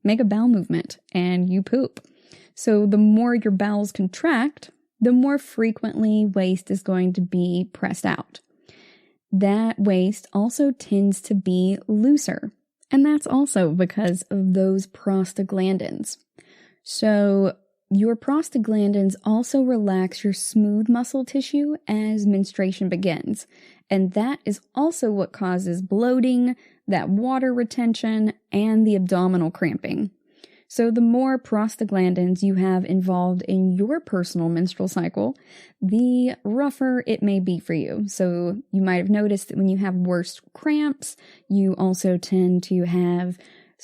make a bowel movement and you poop. So the more your bowels contract, the more frequently waste is going to be pressed out. That waste also tends to be looser, and that's also because of those prostaglandins. So your prostaglandins also relax your smooth muscle tissue as menstruation begins, and that is also what causes bloating, that water retention, and the abdominal cramping. So the more prostaglandins you have involved in your personal menstrual cycle, the rougher it may be for you. So you might have noticed that when you have worse cramps, you also tend to have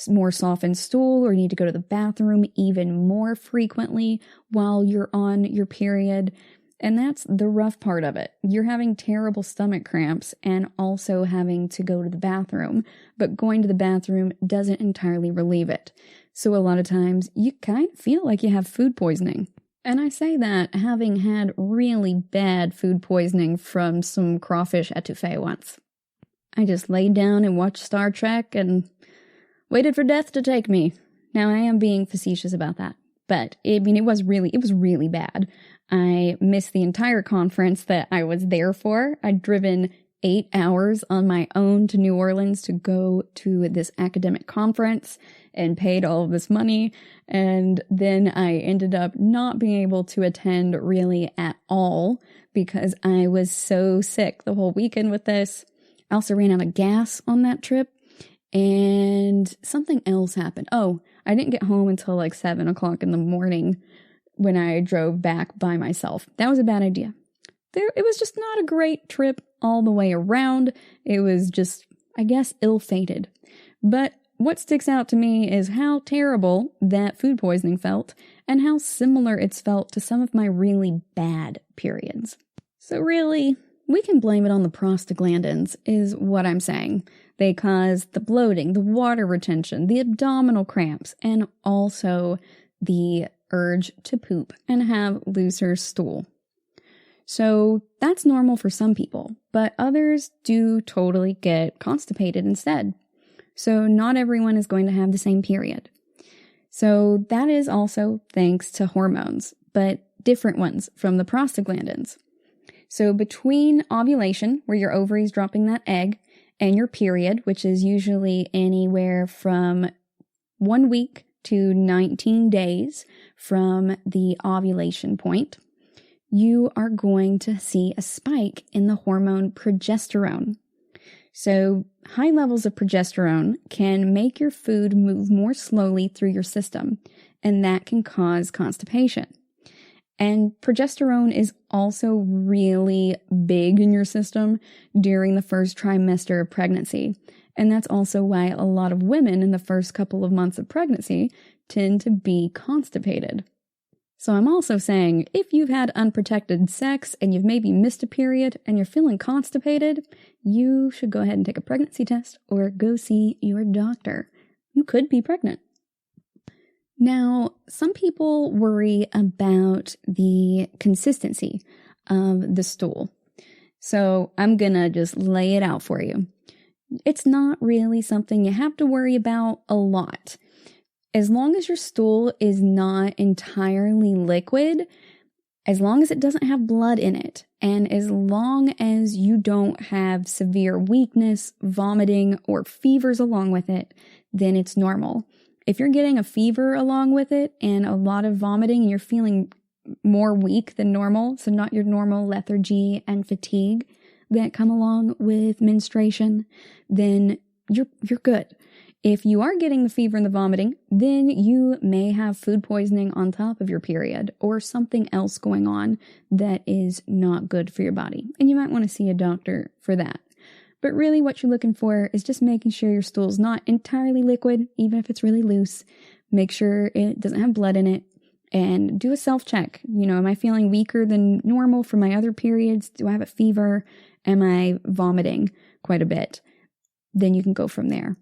more softened stool or need to go to the bathroom even more frequently while you're on your period. And that's the rough part of it. You're having terrible stomach cramps and also having to go to the bathroom, but going to the bathroom doesn't entirely relieve it. So a lot of times you kind of feel like you have food poisoning. And I say that having had really bad food poisoning from some crawfish etouffee once. I just laid down and watched Star Trek and waited for death to take me. Now I am being facetious about that, but it was really bad. I missed the entire conference that I was there for. I'd driven 8 hours on my own to New Orleans to go to this academic conference and paid all of this money. And then I ended up not being able to attend really at all because I was so sick the whole weekend with this. I also ran out of gas on that trip and something else happened. Oh, I didn't get home until like 7 o'clock in the morning when I drove back by myself. That was a bad idea. It was just not a great trip all the way around. It was just, I guess, ill-fated. But what sticks out to me is how terrible that food poisoning felt and how similar it's felt to some of my really bad periods. So really, we can blame it on the prostaglandins, is what I'm saying. They cause the bloating, the water retention, the abdominal cramps, and also the urge to poop and have looser stool. So that's normal for some people, but others do totally get constipated instead. So not everyone is going to have the same period. So that is also thanks to hormones, but different ones from the prostaglandins. So between ovulation, where your ovaries dropping that egg, and your period, which is usually anywhere from 1 week to 19 days from the ovulation point, you are going to see a spike in the hormone progesterone. So high levels of progesterone can make your food move more slowly through your system, and that can cause constipation. And progesterone is also really big in your system during the first trimester of pregnancy. And that's also why a lot of women in the first couple of months of pregnancy tend to be constipated. So I'm also saying, if you've had unprotected sex and you've maybe missed a period and you're feeling constipated, you should go ahead and take a pregnancy test or go see your doctor. You could be pregnant. Now, some people worry about the consistency of the stool. So I'm gonna just lay it out for you. It's not really something you have to worry about a lot. As long as your stool is not entirely liquid, as long as it doesn't have blood in it, and as long as you don't have severe weakness, vomiting, or fevers along with it, then it's normal. If you're getting a fever along with it and a lot of vomiting and you're feeling more weak than normal, so not your normal lethargy and fatigue that come along with menstruation, then you're good. If you are getting the fever and the vomiting, then you may have food poisoning on top of your period or something else going on that is not good for your body. And you might want to see a doctor for that. But really what you're looking for is just making sure your stool's not entirely liquid, even if it's really loose. Make sure it doesn't have blood in it and do a self-check. You know, am I feeling weaker than normal for my other periods? Do I have a fever? Am I vomiting quite a bit? Then you can go from there.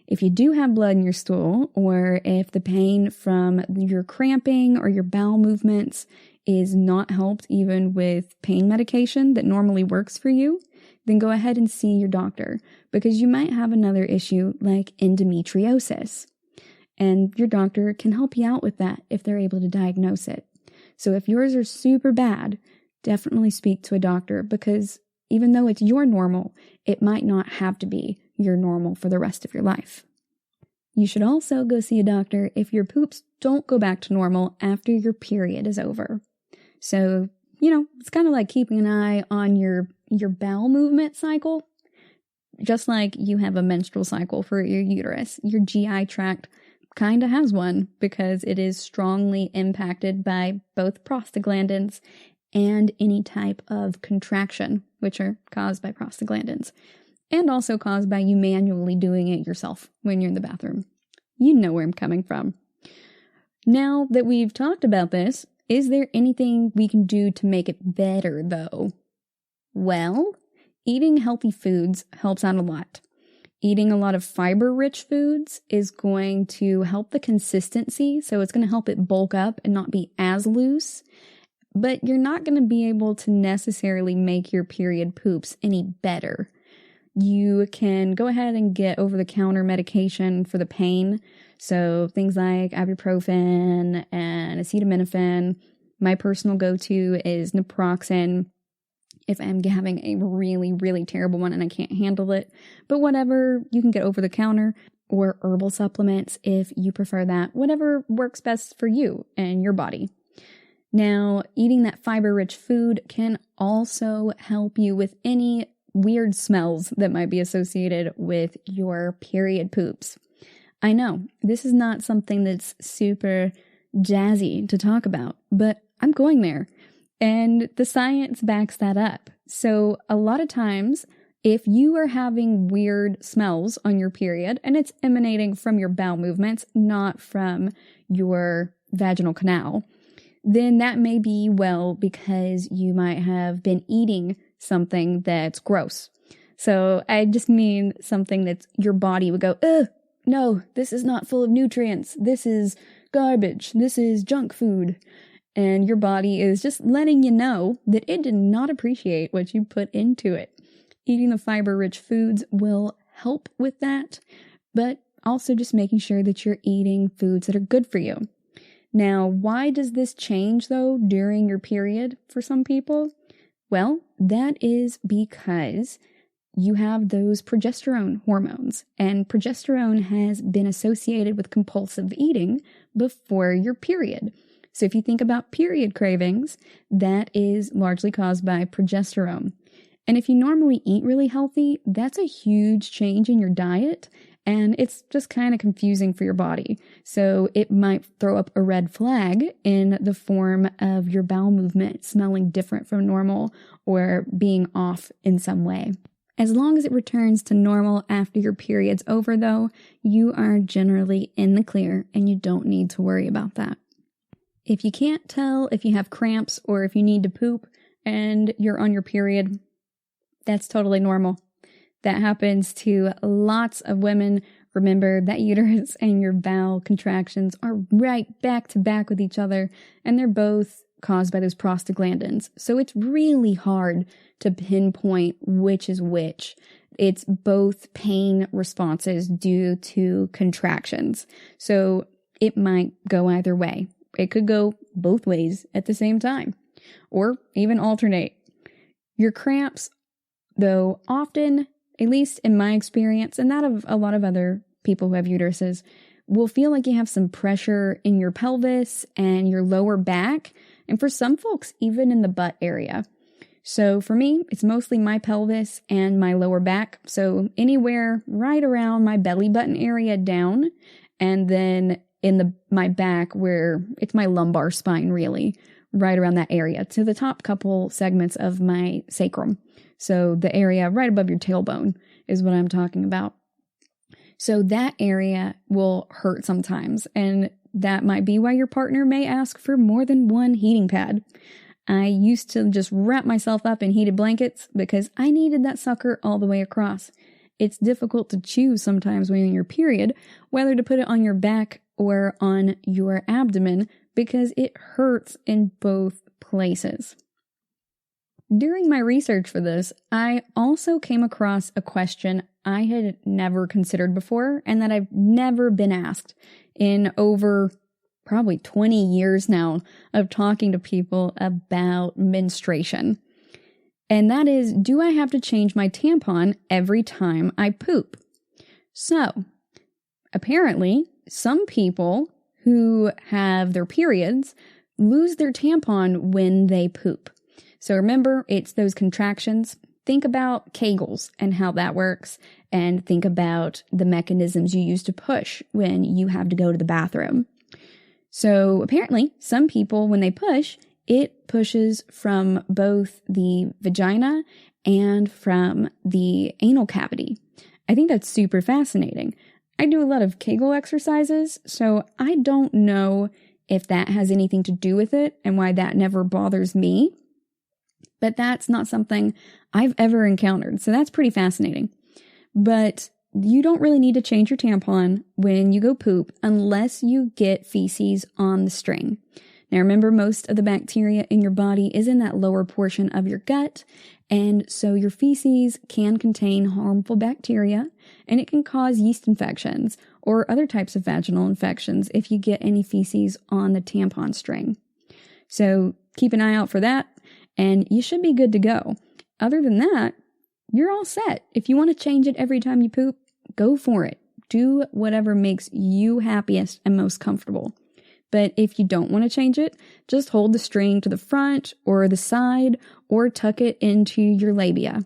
If you do have blood in your stool, or if the pain from your cramping or your bowel movements is not helped even with pain medication that normally works for you, then go ahead and see your doctor, because you might have another issue like endometriosis. And your doctor can help you out with that if they're able to diagnose it. So if yours are super bad, definitely speak to a doctor, because even though it's your normal, it might not have to be your normal for the rest of your life. You should also go see a doctor if your poops don't go back to normal after your period is over. So, it's kind of like keeping an eye on your bowel movement cycle. Just like you have a menstrual cycle for your uterus, your GI tract kind of has one, because it is strongly impacted by both prostaglandins and any type of contraction, which are caused by prostaglandins, and also caused by you manually doing it yourself when you're in the bathroom. You know where I'm coming from. Now that we've talked about this, is there anything we can do to make it better, though? Well, eating healthy foods helps out a lot. Eating a lot of fiber-rich foods is going to help the consistency, so it's going to help it bulk up and not be as loose. But you're not going to be able to necessarily make your period poops any better. You can go ahead and get over-the-counter medication for the pain. So things like ibuprofen and acetaminophen. My personal go-to is naproxen if I'm having a really, really terrible one and I can't handle it. But whatever, you can get over-the-counter, or herbal supplements if you prefer that. Whatever works best for you and your body. Now, eating that fiber-rich food can also help you with any weird smells that might be associated with your period poops. I know, this is not something that's super jazzy to talk about, but I'm going there. And the science backs that up. So a lot of times, if you are having weird smells on your period, and it's emanating from your bowel movements, not from your vaginal canal, then that may be, because you might have been eating something that's gross. So I just mean something that your body would go, ugh, no, this is not full of nutrients. This is garbage. This is junk food. And your body is just letting you know that it did not appreciate what you put into it. Eating the fiber-rich foods will help with that, but also just making sure that you're eating foods that are good for you. Now, why does this change, though, during your period for some people? Well, that is because you have those progesterone hormones, and progesterone has been associated with compulsive eating before your period. So if you think about period cravings, that is largely caused by progesterone. And if you normally eat really healthy, that's a huge change in your diet, and it's just kind of confusing for your body. So it might throw up a red flag in the form of your bowel movement smelling different from normal or being off in some way. As long as it returns to normal after your period's over, though, you are generally in the clear and you don't need to worry about that. If you can't tell if you have cramps or if you need to poop and you're on your period, that's totally normal. That happens to lots of women. Remember that uterus and your bowel contractions are right back to back with each other, and they're both caused by those prostaglandins. So it's really hard to pinpoint which is which. It's both pain responses due to contractions. So it might go either way. It could go both ways at the same time, or even alternate. Your cramps, though, often, at least in my experience, and that of a lot of other people who have uteruses, will feel like you have some pressure in your pelvis and your lower back, and for some folks, even in the butt area. So for me, it's mostly my pelvis and my lower back, so anywhere right around my belly button area down, and then in my back where it's my lumbar spine, really, right around that area, to the top couple segments of my sacrum. So the area right above your tailbone is what I'm talking about. So that area will hurt sometimes, and that might be why your partner may ask for more than one heating pad. I used to just wrap myself up in heated blankets because I needed that sucker all the way across. It's difficult to choose sometimes when you're in your period whether to put it on your back or on your abdomen because it hurts in both places. During my research for this, I also came across a question I had never considered before and that I've never been asked in over probably 20 years now of talking to people about menstruation. And that is, do I have to change my tampon every time I poop? So, apparently, some people who have their periods lose their tampon when they poop. So remember, it's those contractions. Think about Kegels and how that works, and think about the mechanisms you use to push when you have to go to the bathroom. So apparently, some people, when they push, it pushes from both the vagina and from the anal cavity. I think that's super fascinating. I do a lot of Kegel exercises, so I don't know if that has anything to do with it and why that never bothers me. But that's not something I've ever encountered, so that's pretty fascinating. But you don't really need to change your tampon when you go poop unless you get feces on the string. Now remember, most of the bacteria in your body is in that lower portion of your gut, and so your feces can contain harmful bacteria, and it can cause yeast infections or other types of vaginal infections if you get any feces on the tampon string. So keep an eye out for that, and you should be good to go. Other than that, you're all set. If you want to change it every time you poop, go for it. Do whatever makes you happiest and most comfortable. But if you don't want to change it, just hold the string to the front or the side or tuck it into your labia.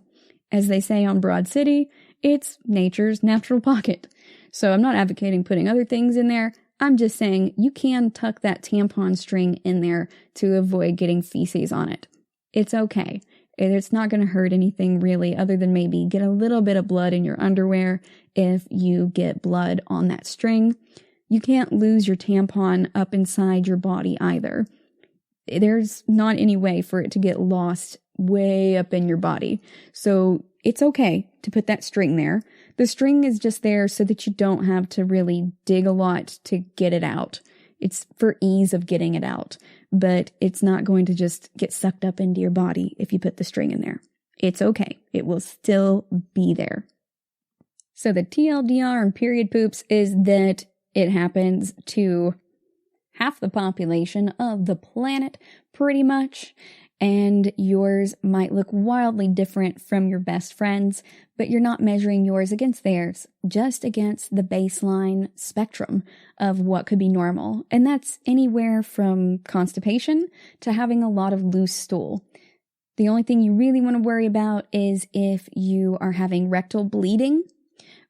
As they say on Broad City, it's nature's natural pocket. So I'm not advocating putting other things in there. I'm just saying you can tuck that tampon string in there to avoid getting feces on it. It's okay. It's not going to hurt anything really, other than maybe get a little bit of blood in your underwear if you get blood on that string. You can't lose your tampon up inside your body either. There's not any way for it to get lost way up in your body. So it's okay to put that string there. The string is just there so that you don't have to really dig a lot to get it out. It's for ease of getting it out, but it's not going to just get sucked up into your body if you put the string in there. It's okay. It will still be there. So the TLDR on period poops is that it happens to half the population of the planet, pretty much, and yours might look wildly different from your best friend's, but you're not measuring yours against theirs, just against the baseline spectrum of what could be normal. And that's anywhere from constipation to having a lot of loose stool. The only thing you really want to worry about is if you are having rectal bleeding,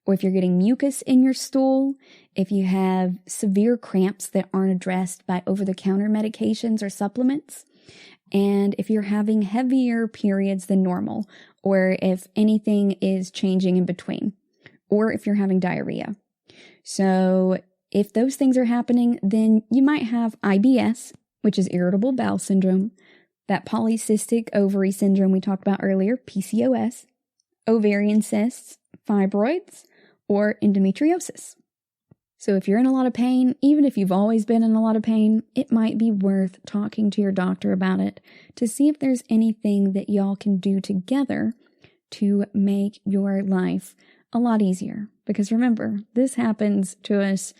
or if you're getting mucus in your stool, if you have severe cramps that aren't addressed by over-the-counter medications or supplements, and if you're having heavier periods than normal, or if anything is changing in between, or if you're having diarrhea. So if those things are happening, then you might have IBS, which is irritable bowel syndrome, that polycystic ovary syndrome we talked about earlier, PCOS, ovarian cysts, fibroids, or endometriosis. So if you're in a lot of pain, even if you've always been in a lot of pain, it might be worth talking to your doctor about it to see if there's anything that y'all can do together to make your life a lot easier. Because remember, this happens to us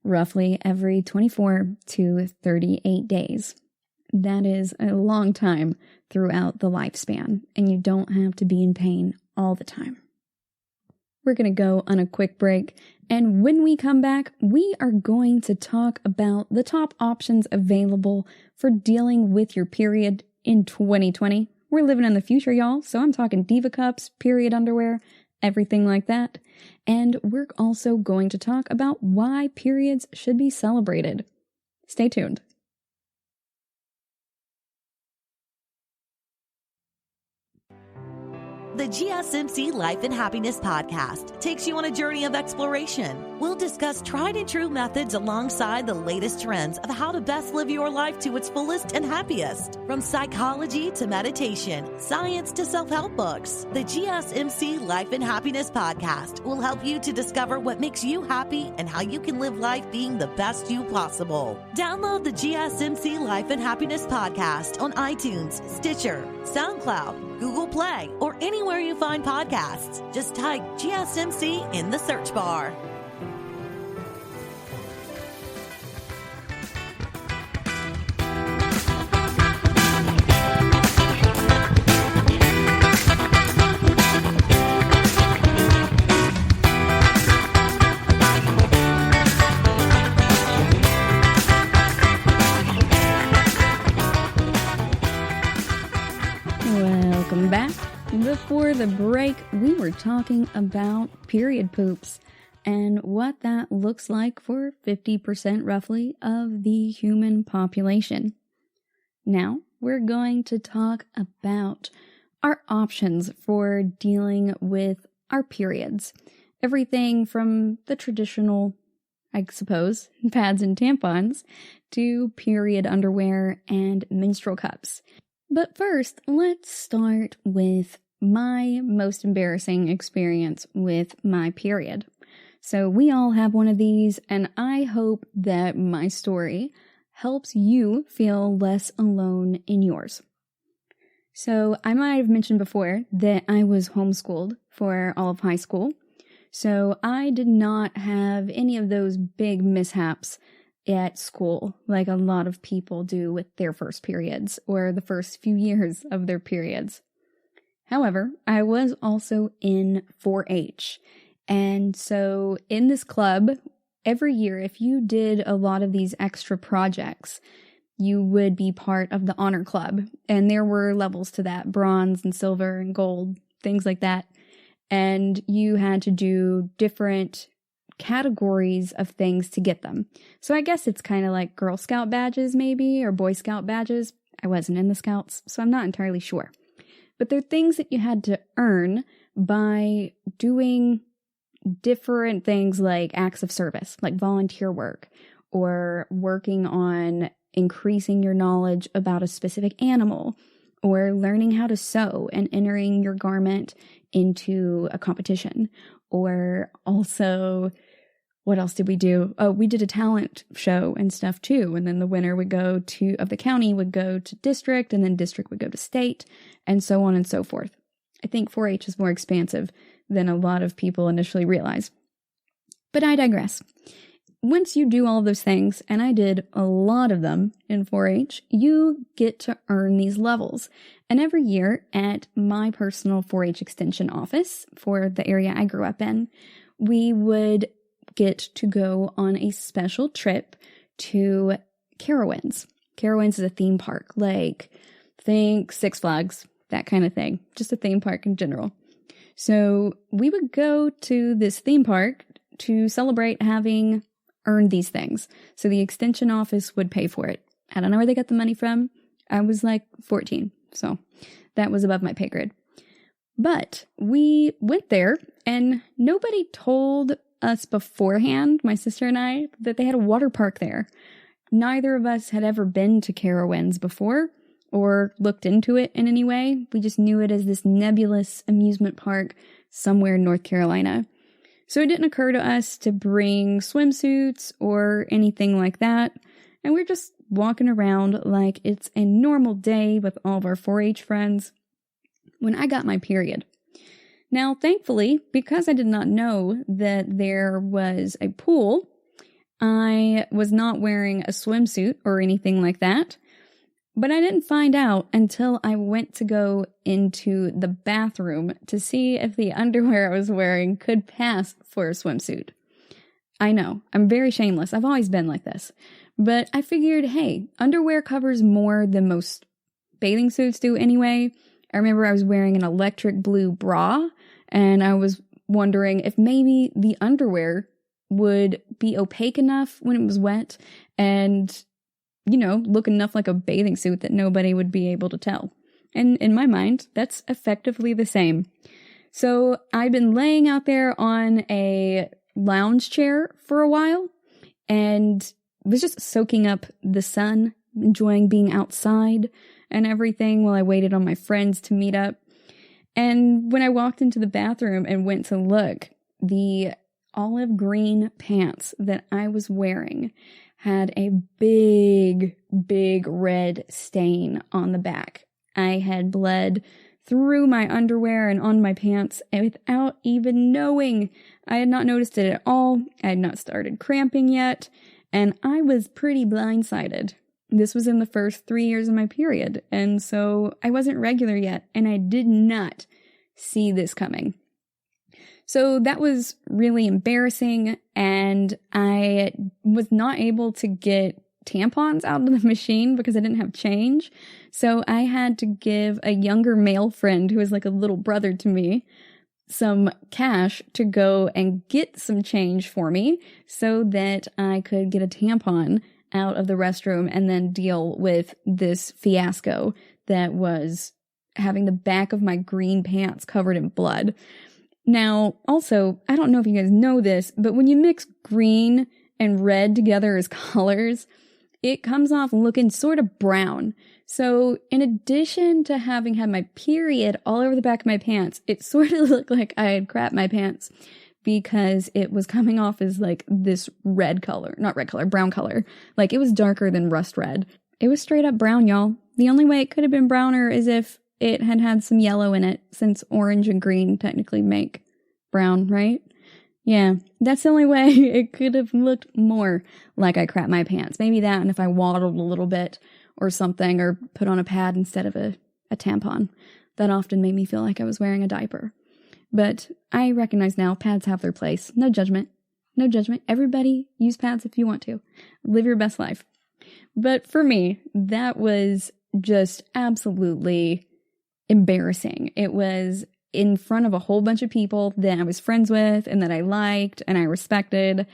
roughly every 24 to 38 days. That is a long time throughout the lifespan, and you don't have to be in pain all the time. We're going to go on a quick break, and when we come back, we are going to talk about the top options available for dealing with your period in 2020. We're living in the future, y'all, so I'm talking diva cups, period underwear, everything like that. And we're also going to talk about why periods should be celebrated. Stay tuned. The GSMC Life and Happiness Podcast takes you on a journey of exploration. We'll discuss tried and true methods alongside the latest trends of how to best live your life to its fullest and happiest. From psychology to meditation, science to self-help books, the GSMC Life and Happiness Podcast will help you to discover what makes you happy and how you can live life being the best you possible. Download the GSMC Life and Happiness Podcast on iTunes, Stitcher, SoundCloud, Google Play, or anywhere you find podcasts. Just type GSMC in the search bar. Welcome back. Before the break, we were talking about period poops and what that looks like for 50% roughly of the human population. Now, we're going to talk about our options for dealing with our periods. Everything from the traditional, I suppose, pads and tampons to period underwear and menstrual cups. But first, let's start with my most embarrassing experience with my period. So we all have one of these, and I hope that my story helps you feel less alone in yours. So I might have mentioned before that I was homeschooled for all of high school. So I did not have any of those big mishaps at school like a lot of people do with their first periods or the first few years of their periods. However, I was also in 4-H. And so in this club, every year, if you did a lot of these extra projects, you would be part of the honor club. And there were levels to that, bronze and silver and gold, things like that. And you had to do different categories of things to get them. So I guess it's kind of like Girl Scout badges maybe, or Boy Scout badges. I wasn't in the Scouts, so I'm not entirely sure. But they're things that you had to earn by doing different things like acts of service, like volunteer work, or working on increasing your knowledge about a specific animal, or learning how to sew and entering your garment into a competition, or also, what else did we do? Oh, we did a talent show and stuff too. And then the winner would go to, of the county would go to district, and then district would go to state, and so on and so forth. I think 4-H is more expansive than a lot of people initially realize. But I digress. Once you do all of those things, and I did a lot of them in 4-H, you get to earn these levels. And every year at my personal 4-H extension office for the area I grew up in, we would get to go on a special trip to Carowinds. Carowinds is a theme park, like think Six Flags, that kind of thing. Just a theme park in general. So we would go to this theme park to celebrate having earned these things. So the extension office would pay for it. I don't know where they got the money from. I was like 14, so that was above my pay grade. But we went there, and nobody told us beforehand, my sister and I, that they had a water park there. Neither of us had ever been to Carowinds before or looked into it in any way. We just knew it as this nebulous amusement park somewhere in North Carolina. So it didn't occur to us to bring swimsuits or anything like that. And we're just walking around like it's a normal day with all of our 4-H friends when I got my period. Now, thankfully, because I did not know that there was a pool, I was not wearing a swimsuit or anything like that. But I didn't find out until I went to go into the bathroom to see if the underwear I was wearing could pass for a swimsuit. I know, I'm very shameless. I've always been like this. But I figured, hey, underwear covers more than most bathing suits do anyway. I remember I was wearing an electric blue bra, and I was wondering if maybe the underwear would be opaque enough when it was wet and, you know, look enough like a bathing suit that nobody would be able to tell. And in my mind, that's effectively the same. So I've been laying out there on a lounge chair for a while and was just soaking up the sun, enjoying being outside and everything while I waited on my friends to meet up. And when I walked into the bathroom and went to look, the olive green pants that I was wearing had a big, big red stain on the back. I had bled through my underwear and on my pants without even knowing. I had not noticed it at all. I had not started cramping yet, and I was pretty blindsided. This was in the first 3 years of my period, and so I wasn't regular yet, and I did not see this coming. So that was really embarrassing, and I was not able to get tampons out of the machine because I didn't have change. So I had to give a younger male friend who was like a little brother to me some cash to go and get some change for me so that I could get a tampon out of the restroom and then deal with this fiasco that was having the back of my green pants covered in blood. Now, also, I don't know if you guys know this, but when you mix green and red together as colors, it comes off looking sort of brown. So in addition to having had my period all over the back of my pants, it sort of looked like I had crapped my pants because it was coming off as like this red color, not red color, brown color. Like it was darker than rust red. It was straight up brown, y'all. The only way it could have been browner is if it had had some yellow in it, since orange and green technically make brown, right? Yeah, that's the only way it could have looked more like I crapped my pants. Maybe that, and if I waddled a little bit or something, or put on a pad instead of a tampon. That often made me feel like I was wearing a diaper. But I recognize now pads have their place. No judgment. No judgment. Everybody use pads if you want to. Live your best life. But for me, that was just absolutely embarrassing. It was in front of a whole bunch of people that I was friends with and that I liked and I respected,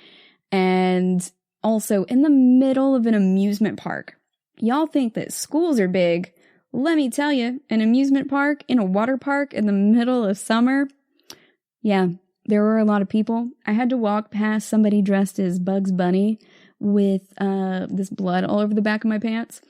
and also in the middle of an amusement park. Y'all think that schools are big. Let me tell you, an amusement park in a water park in the middle of summer. Yeah, there were a lot of people. I had to walk past somebody dressed as Bugs Bunny with this blood all over the back of my pants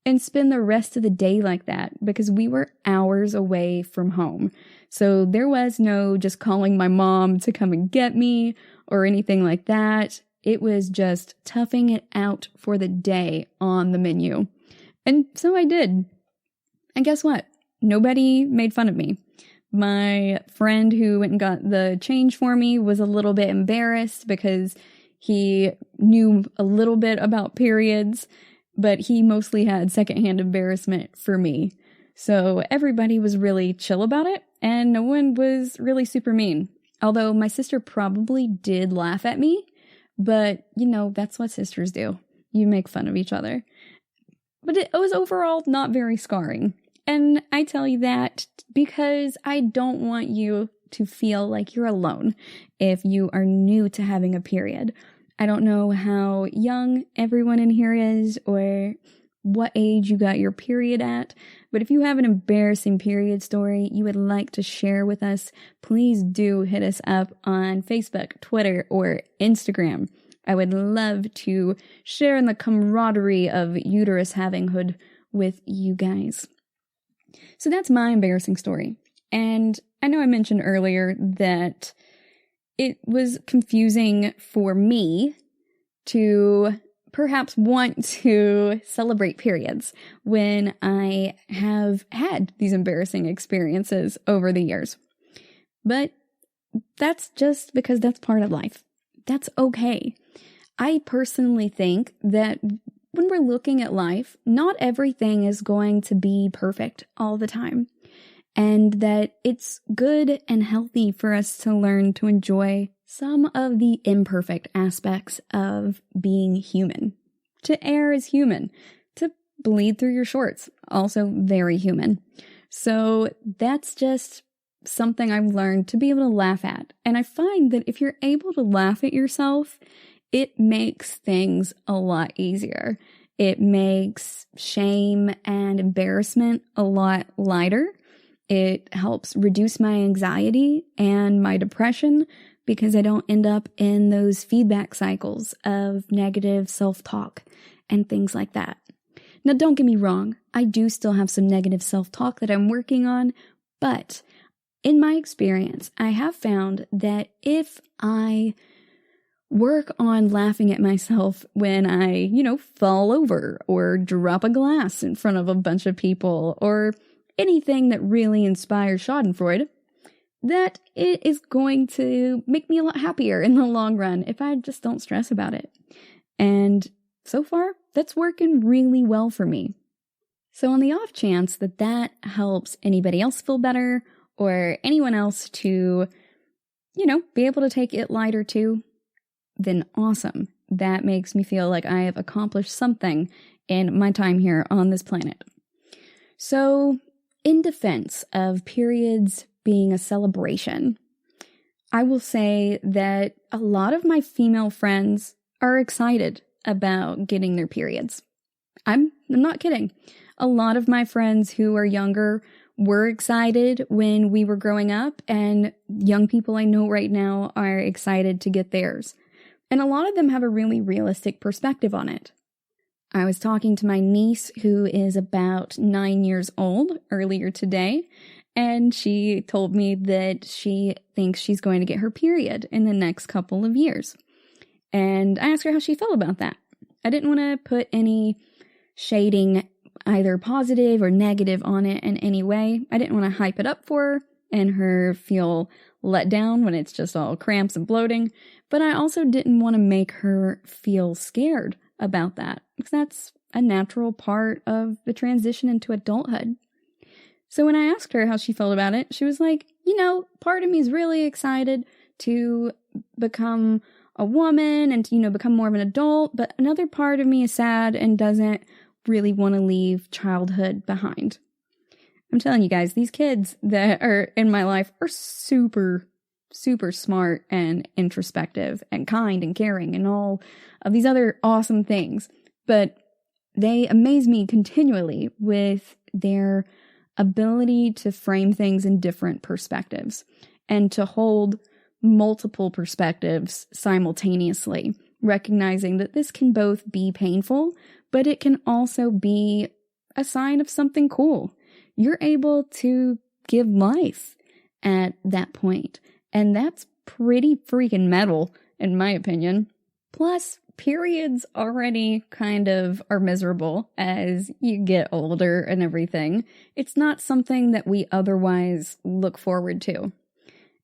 and spend the rest of the day like that because we were hours away from home. So there was no just calling my mom to come and get me or anything like that. It was just toughing it out for the day on the menu. And so I did. And guess what? Nobody made fun of me. My friend who went and got the change for me was a little bit embarrassed because he knew a little bit about periods, but he mostly had secondhand embarrassment for me. So everybody was really chill about it, and no one was really super mean. Although my sister probably did laugh at me, but, you know, that's what sisters do. You make fun of each other. But it was overall not very scarring. And I tell you that because I don't want you to feel like you're alone if you are new to having a period. I don't know how young everyone in here is or what age you got your period at, but if you have an embarrassing period story you would like to share with us, please do hit us up on Facebook, Twitter, or Instagram. I would love to share in the camaraderie of uterus havinghood with you guys. So that's my embarrassing story. And I know I mentioned earlier that it was confusing for me to perhaps want to celebrate periods when I have had these embarrassing experiences over the years. But that's just because that's part of life. That's okay. I personally think that when we're looking at life, not everything is going to be perfect all the time. And that it's good and healthy for us to learn to enjoy some of the imperfect aspects of being human. To err is human. To bleed through your shorts, also very human. So that's just something I've learned to be able to laugh at. And I find that if you're able to laugh at yourself, it makes things a lot easier. It makes shame and embarrassment a lot lighter. It helps reduce my anxiety and my depression because I don't end up in those feedback cycles of negative self-talk and things like that. Now, don't get me wrong. I do still have some negative self-talk that I'm working on, but in my experience, I have found that if I work on laughing at myself when I, fall over or drop a glass in front of a bunch of people or anything that really inspires Schadenfreude, that it is going to make me a lot happier in the long run if I just don't stress about it. And so far, that's working really well for me. So on the off chance that that helps anybody else feel better or anyone else to, be able to take it lighter too, then awesome. That makes me feel like I have accomplished something in my time here on this planet. So, in defense of periods being a celebration, I will say that a lot of my female friends are excited about getting their periods. I'm not kidding. A lot of my friends who are younger were excited when we were growing up, and young people I know right now are excited to get theirs. And a lot of them have a really realistic perspective on it. I was talking to my niece, who is about 9 years old, earlier today, and she told me that she thinks she's going to get her period in the next couple of years. And I asked her how she felt about that. I didn't want to put any shading, either positive or negative, on it in any way. I didn't want to hype it up for her and her feel let down when it's just all cramps and bloating, but I also didn't want to make her feel scared about that, because that's a natural part of the transition into adulthood. So when I asked her how she felt about it, she was like, part of me is really excited to become a woman and to, become more of an adult, but another part of me is sad and doesn't really want to leave childhood behind. I'm telling you guys, these kids that are in my life are super, super smart and introspective and kind and caring and all of these other awesome things. But they amaze me continually with their ability to frame things in different perspectives and to hold multiple perspectives simultaneously, recognizing that this can both be painful, but it can also be a sign of something cool. You're able to give life at that point, and that's pretty freaking metal, in my opinion. Plus, periods already kind of are miserable as you get older and everything. It's not something that we otherwise look forward to.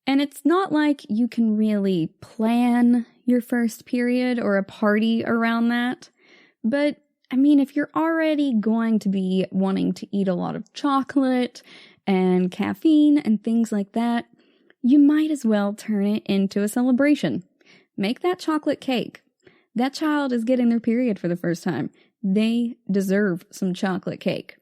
And it's not like you can really plan your first period or a party around that. But, if you're already going to be wanting to eat a lot of chocolate and caffeine and things like that, you might as well turn it into a celebration. Make that chocolate cake. That child is getting their period for the first time. They deserve some chocolate cake.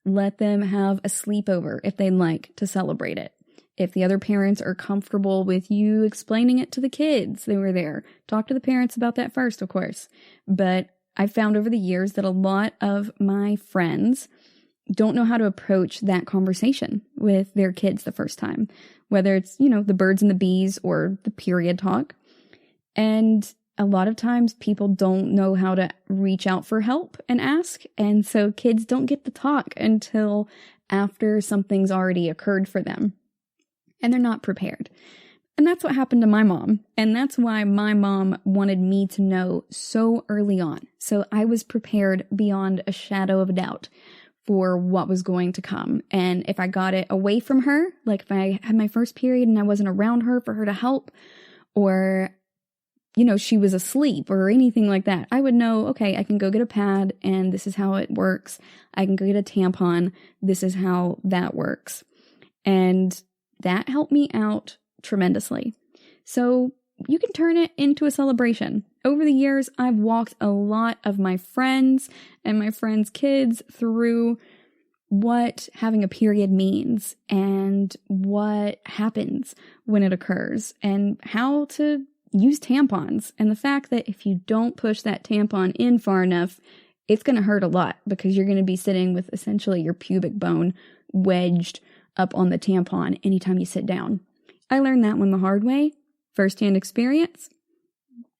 Let them have a sleepover if they'd like to celebrate it. If the other parents are comfortable with you explaining it to the kids that were there, talk to the parents about that first, of course. But I've found over the years that a lot of my friends don't know how to approach that conversation with their kids the first time, whether it's, the birds and the bees or the period talk. And a lot of times people don't know how to reach out for help and ask. And so kids don't get to talk until after something's already occurred for them. And they're not prepared. And that's what happened to my mom. And that's why my mom wanted me to know so early on. So I was prepared beyond a shadow of a doubt for what was going to come. And if I got it away from her, like if I had my first period and I wasn't around her for her to help, or, she was asleep or anything like that, I would know, okay, I can go get a pad and this is how it works. I can go get a tampon. This is how that works. And that helped me out tremendously. So you can turn it into a celebration. Over the years, I've walked a lot of my friends and my friends' kids through what having a period means and what happens when it occurs and how to use tampons. And the fact that if you don't push that tampon in far enough, it's going to hurt a lot because you're going to be sitting with essentially your pubic bone wedged up on the tampon anytime you sit down. I learned that one the hard way, firsthand experience.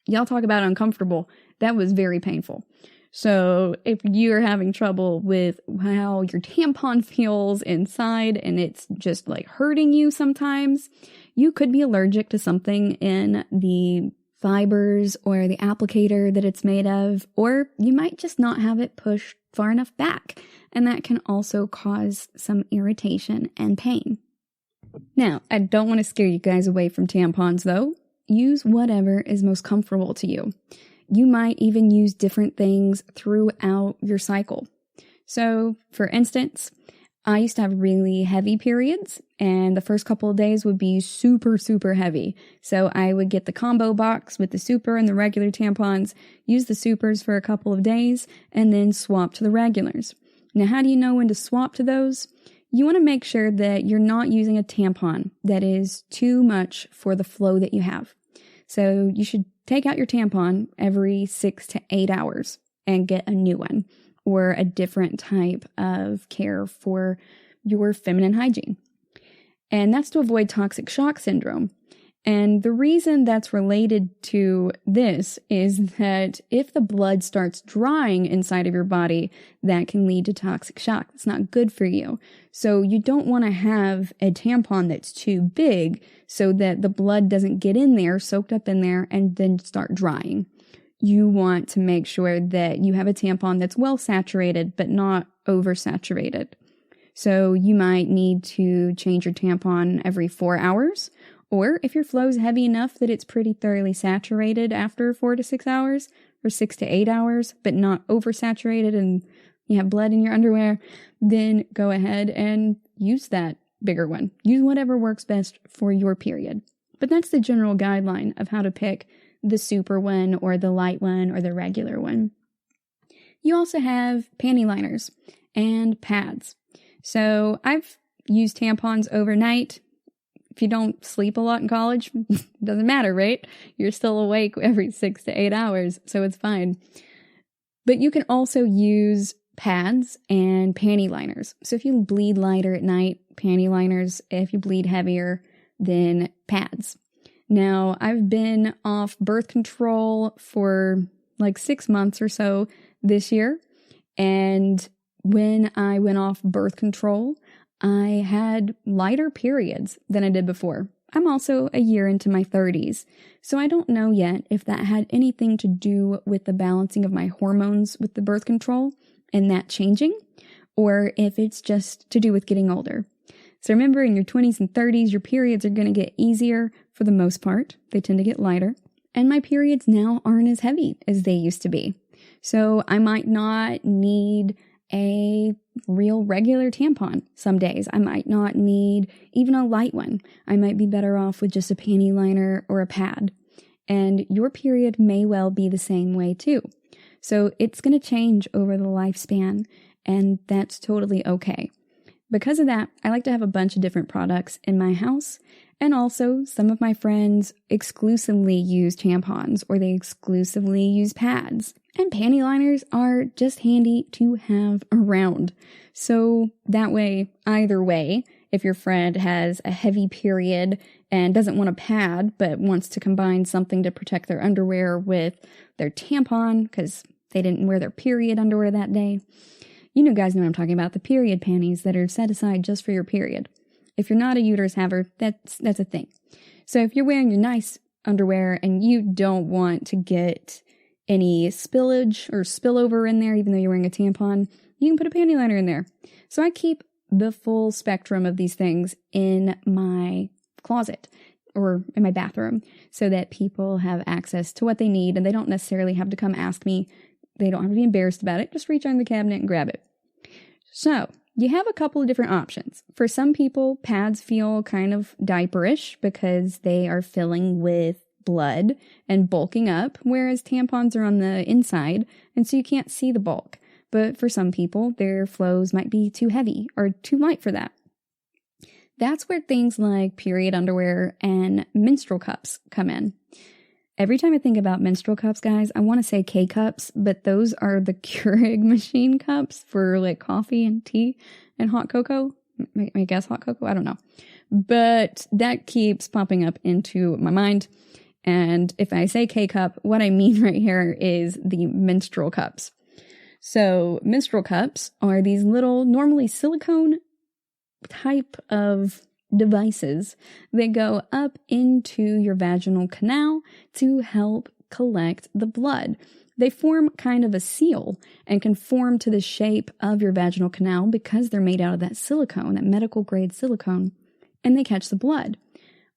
Y'all talk about uncomfortable. That was very painful. So if you're having trouble with how your tampon feels inside and it's just like hurting you sometimes, you could be allergic to something in the fibers or the applicator that it's made of, or you might just not have it pushed far enough back. And that can also cause some irritation and pain. Now, I don't want to scare you guys away from tampons though. Use whatever is most comfortable to you. You might even use different things throughout your cycle. So, for instance, I used to have really heavy periods, and the first couple of days would be super, super heavy. So I would get the combo box with the super and the regular tampons, use the supers for a couple of days, and then swap to the regulars. Now, how do you know when to swap to those? You want to make sure that you're not using a tampon that is too much for the flow that you have. So you should take out your tampon every 6 to 8 hours and get a new one or a different type of care for your feminine hygiene. And that's to avoid toxic shock syndrome. And the reason that's related to this is that if the blood starts drying inside of your body, that can lead to toxic shock. It's not good for you. So you don't want to have a tampon that's too big so that the blood doesn't get in there, soaked up in there, and then start drying. You want to make sure that you have a tampon that's well saturated, but not oversaturated. So you might need to change your tampon every 4 hours. Or if your flow is heavy enough that it's pretty thoroughly saturated after 4 to 6 hours, or 6 to 8 hours, but not oversaturated and you have blood in your underwear, then go ahead and use that bigger one. Use whatever works best for your period. But that's the general guideline of how to pick the super one or the light one or the regular one. You also have panty liners and pads. So I've used tampons overnight. If you don't sleep a lot in college, it doesn't matter, right? You're still awake every 6 to 8 hours, so it's fine. But you can also use pads and panty liners. So if you bleed lighter at night, panty liners. If you bleed heavier, then pads. Now, I've been off birth control for like 6 months or so this year. And when I went off birth control, I had lighter periods than I did before. I'm also a year into my 30s, so I don't know yet if that had anything to do with the balancing of my hormones with the birth control and that changing, or if it's just to do with getting older. So remember, in your 20s and 30s, your periods are going to get easier for the most part. They tend to get lighter. And my periods now aren't as heavy as they used to be. So I might not need a real regular tampon some days. I might not need even a light one. I might be better off with just a panty liner or a pad. And your period may well be the same way too. So it's going to change over the lifespan, and that's totally okay. Because of that, I like to have a bunch of different products in my house. And also, some of my friends exclusively use tampons or they exclusively use pads. And panty liners are just handy to have around. So that way, either way, if your friend has a heavy period and doesn't want a pad but wants to combine something to protect their underwear with their tampon because they didn't wear their period underwear that day, you guys know what I'm talking about, the period panties that are set aside just for your period. If you're not a uterus haver, that's a thing. So if you're wearing your nice underwear and you don't want to get any spillage or spillover in there, even though you're wearing a tampon, you can put a panty liner in there. So I keep the full spectrum of these things in my closet or in my bathroom so that people have access to what they need and they don't necessarily have to come ask me. They don't have to be embarrassed about it. Just reach under the cabinet and grab it. So you have a couple of different options. For some people, pads feel kind of diaperish because they are filling with blood and bulking up, whereas tampons are on the inside, and so you can't see the bulk. But for some people, their flows might be too heavy or too light for that. That's where things like period underwear and menstrual cups come in. Every time I think about menstrual cups, guys, I want to say K-cups, but those are the Keurig machine cups for like coffee and tea and hot cocoa. I guess hot cocoa, I don't know. But that keeps popping up into my mind. And if I say K-cup, what I mean right here is the menstrual cups. So menstrual cups are these little, normally silicone type of devices that go up into your vaginal canal to help collect the blood. They form kind of a seal and conform to the shape of your vaginal canal because they're made out of that silicone, that medical grade silicone, and they catch the blood.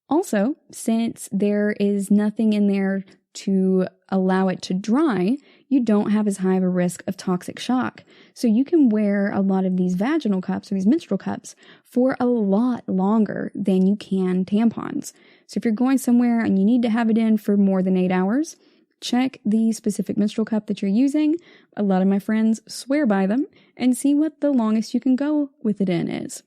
Also, since there is nothing in there to allow it to dry, you don't have as high of a risk of toxic shock. So you can wear a lot of these vaginal cups or these menstrual cups for a lot longer than you can tampons. So if you're going somewhere and you need to have it in for more than 8 hours, check the specific menstrual cup that you're using. A lot of my friends swear by them and see what the longest you can go with it in is.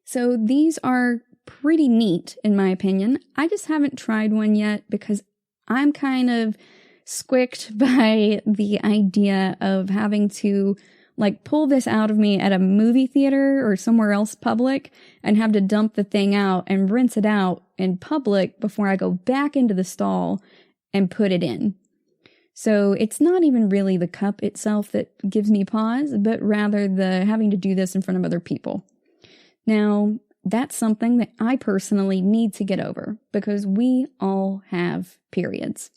So these are pretty neat in my opinion. I just haven't tried one yet because I'm kind of squicked by the idea of having to like pull this out of me at a movie theater or somewhere else public and have to dump the thing out and rinse it out in public before I go back into the stall and put it in. So it's not even really the cup itself that gives me pause, but rather the having to do this in front of other people. Now, that's something that I personally need to get over because we all have periods.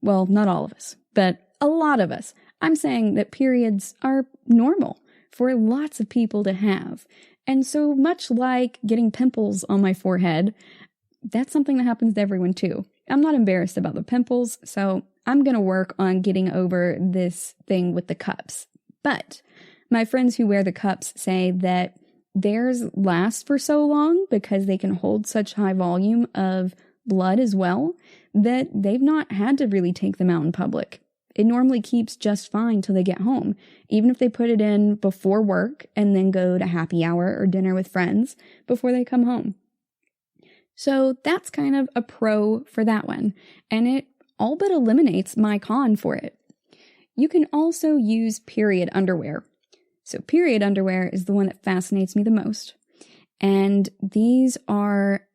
Well, not all of us, but a lot of us. I'm saying that periods are normal for lots of people to have. And so much like getting pimples on my forehead, that's something that happens to everyone too. I'm not embarrassed about the pimples, so I'm going to work on getting over this thing with the cups. But my friends who wear the cups say that theirs last for so long because they can hold such high volume of blood as well that they've not had to really take them out in public. It normally keeps just fine till they get home, even if they put it in before work and then go to happy hour or dinner with friends before they come home. So that's kind of a pro for that one, and it all but eliminates my con for it. You can also use period underwear. So period underwear is the one that fascinates me the most. And these are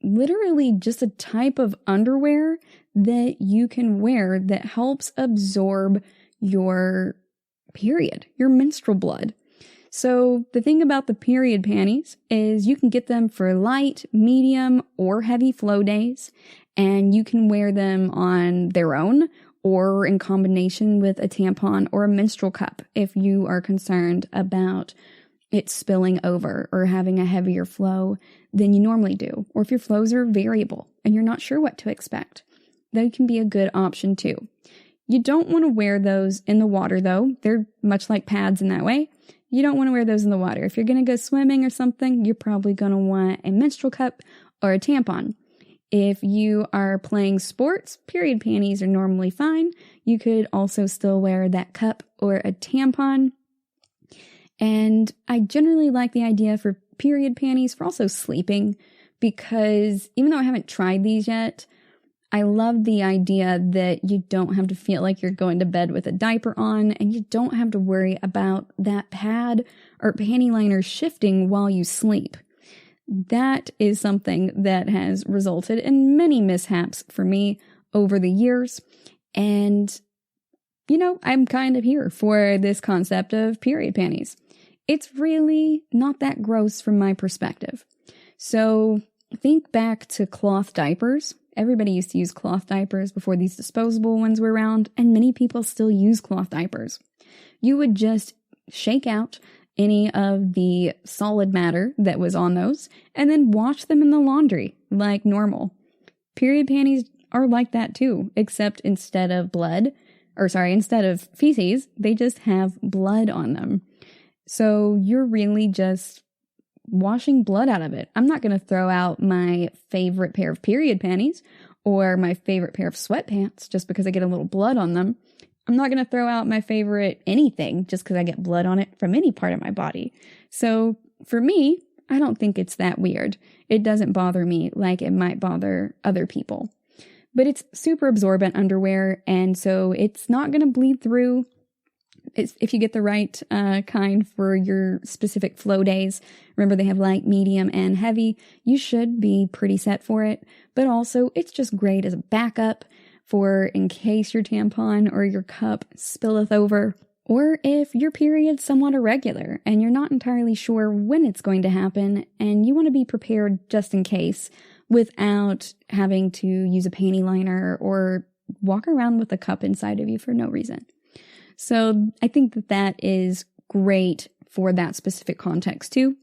literally just a type of underwear that you can wear that helps absorb your period, your menstrual blood. So the thing about the period panties is you can get them for light, medium, or heavy flow days, and you can wear them on their own or in combination with a tampon or a menstrual cup if you are concerned about it spilling over or having a heavier flow than you normally do. Or if your flows are variable and you're not sure what to expect, that can be a good option too. You don't want to wear those in the water though. They're much like pads in that way. You don't want to wear those in the water. If you're going to go swimming or something, you're probably going to want a menstrual cup or a tampon. If you are playing sports, period panties are normally fine. You could also still wear that cup or a tampon. And I generally like the idea for period panties for also sleeping, because even though I haven't tried these yet, I love the idea that you don't have to feel like you're going to bed with a diaper on, and you don't have to worry about that pad or panty liner shifting while you sleep. That is something that has resulted in many mishaps for me over the years. And, I'm kind of here for this concept of period panties. It's really not that gross from my perspective. So think back to cloth diapers. Everybody used to use cloth diapers before these disposable ones were around, and many people still use cloth diapers. You would just shake out any of the solid matter that was on those, and then wash them in the laundry like normal. Period panties are like that too, except instead of feces, they just have blood on them. So you're really just washing blood out of it. I'm not going to throw out my favorite pair of period panties or my favorite pair of sweatpants just because I get a little blood on them. I'm not going to throw out my favorite anything just because I get blood on it from any part of my body. So for me, I don't think it's that weird. It doesn't bother me like it might bother other people. But it's super absorbent underwear, and so it's not going to bleed through. If you get the right kind for your specific flow days. Remember, they have light, medium, and heavy. You should be pretty set for it. But also, it's just great as a backup for in case your tampon or your cup spilleth over, or if your period's somewhat irregular and you're not entirely sure when it's going to happen and you want to be prepared just in case without having to use a panty liner or walk around with a cup inside of you for no reason. So I think that is great for that specific context too.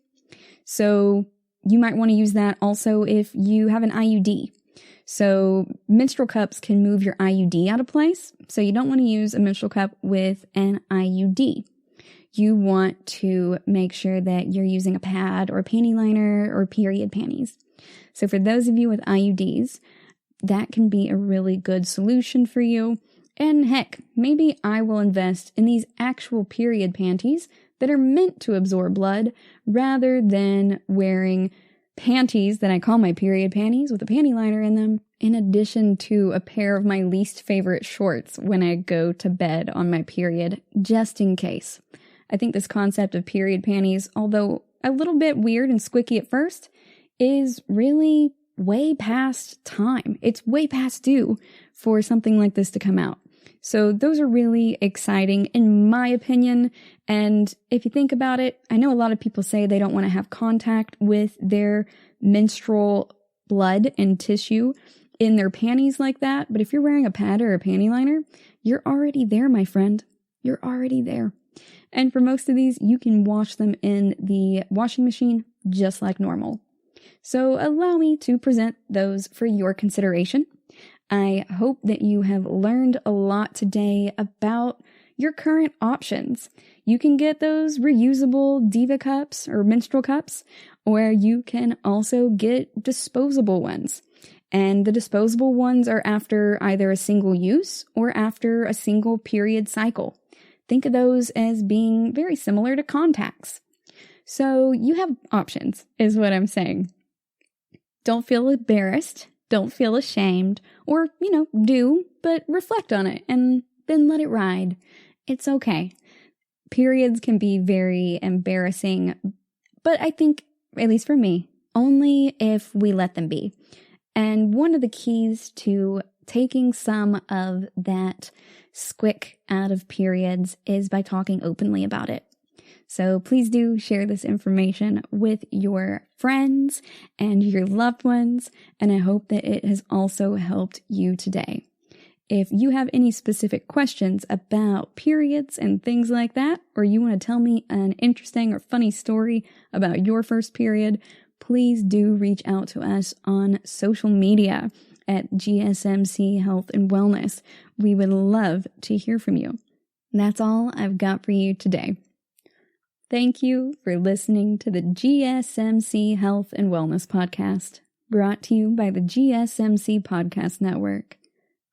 So you might want to use that also if you have an IUD. So menstrual cups can move your IUD out of place. So you don't want to use a menstrual cup with an IUD. You want to make sure that you're using a pad or a panty liner or period panties. So for those of you with IUDs, that can be a really good solution for you. And heck, maybe I will invest in these actual period panties that are meant to absorb blood rather than wearing panties that I call my period panties with a panty liner in them, in addition to a pair of my least favorite shorts when I go to bed on my period, just in case. I think this concept of period panties, although a little bit weird and squicky at first, is really way past time. It's way past due for something like this to come out. So those are really exciting in my opinion. And if you think about it, I know a lot of people say they don't want to have contact with their menstrual blood and tissue in their panties like that. But if you're wearing a pad or a panty liner, you're already there, my friend. You're already there. And for most of these, you can wash them in the washing machine just like normal. So allow me to present those for your consideration. I hope that you have learned a lot today about your current options. You can get those reusable Diva cups or menstrual cups, or you can also get disposable ones. And the disposable ones are after either a single use or after a single period cycle. Think of those as being very similar to contacts. So you have options, is what I'm saying. Don't feel embarrassed. Don't feel ashamed, or, do, but reflect on it and then let it ride. It's okay. Periods can be very embarrassing, but I think, at least for me, only if we let them be. And one of the keys to taking some of that squick out of periods is by talking openly about it. So please do share this information with your friends and your loved ones, and I hope that it has also helped you today. If you have any specific questions about periods and things like that, or you want to tell me an interesting or funny story about your first period, please do reach out to us on social media at GSMC Health and Wellness. We would love to hear from you. That's all I've got for you today. Thank you for listening to the GSMC Health and Wellness Podcast, brought to you by the GSMC Podcast Network.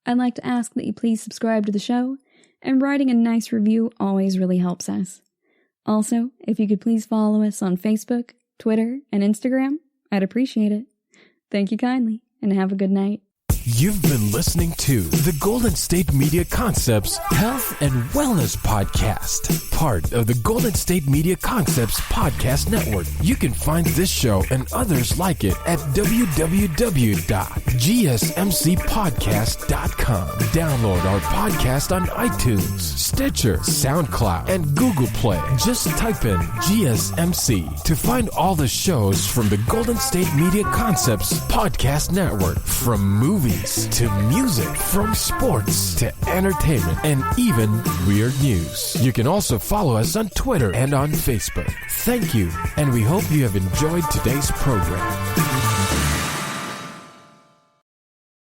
I'd like to ask that you please subscribe to the show, and writing a nice review always really helps us. Also, if you could please follow us on Facebook, Twitter, and Instagram, I'd appreciate it. Thank you kindly, and have a good night. You've been listening to the Golden State Media Concepts Health and Wellness Podcast, part of the Golden State Media Concepts Podcast Network. You can find this show and others like it at www.gsmcpodcast.com. Download our podcast on iTunes, Stitcher, SoundCloud, and Google Play. Just type in GSMC to find all the shows from the Golden State Media Concepts Podcast Network, from movies to music, from sports to entertainment, and even weird news. You can also follow us on Twitter and on Facebook. Thank you, and we hope you have enjoyed today's program.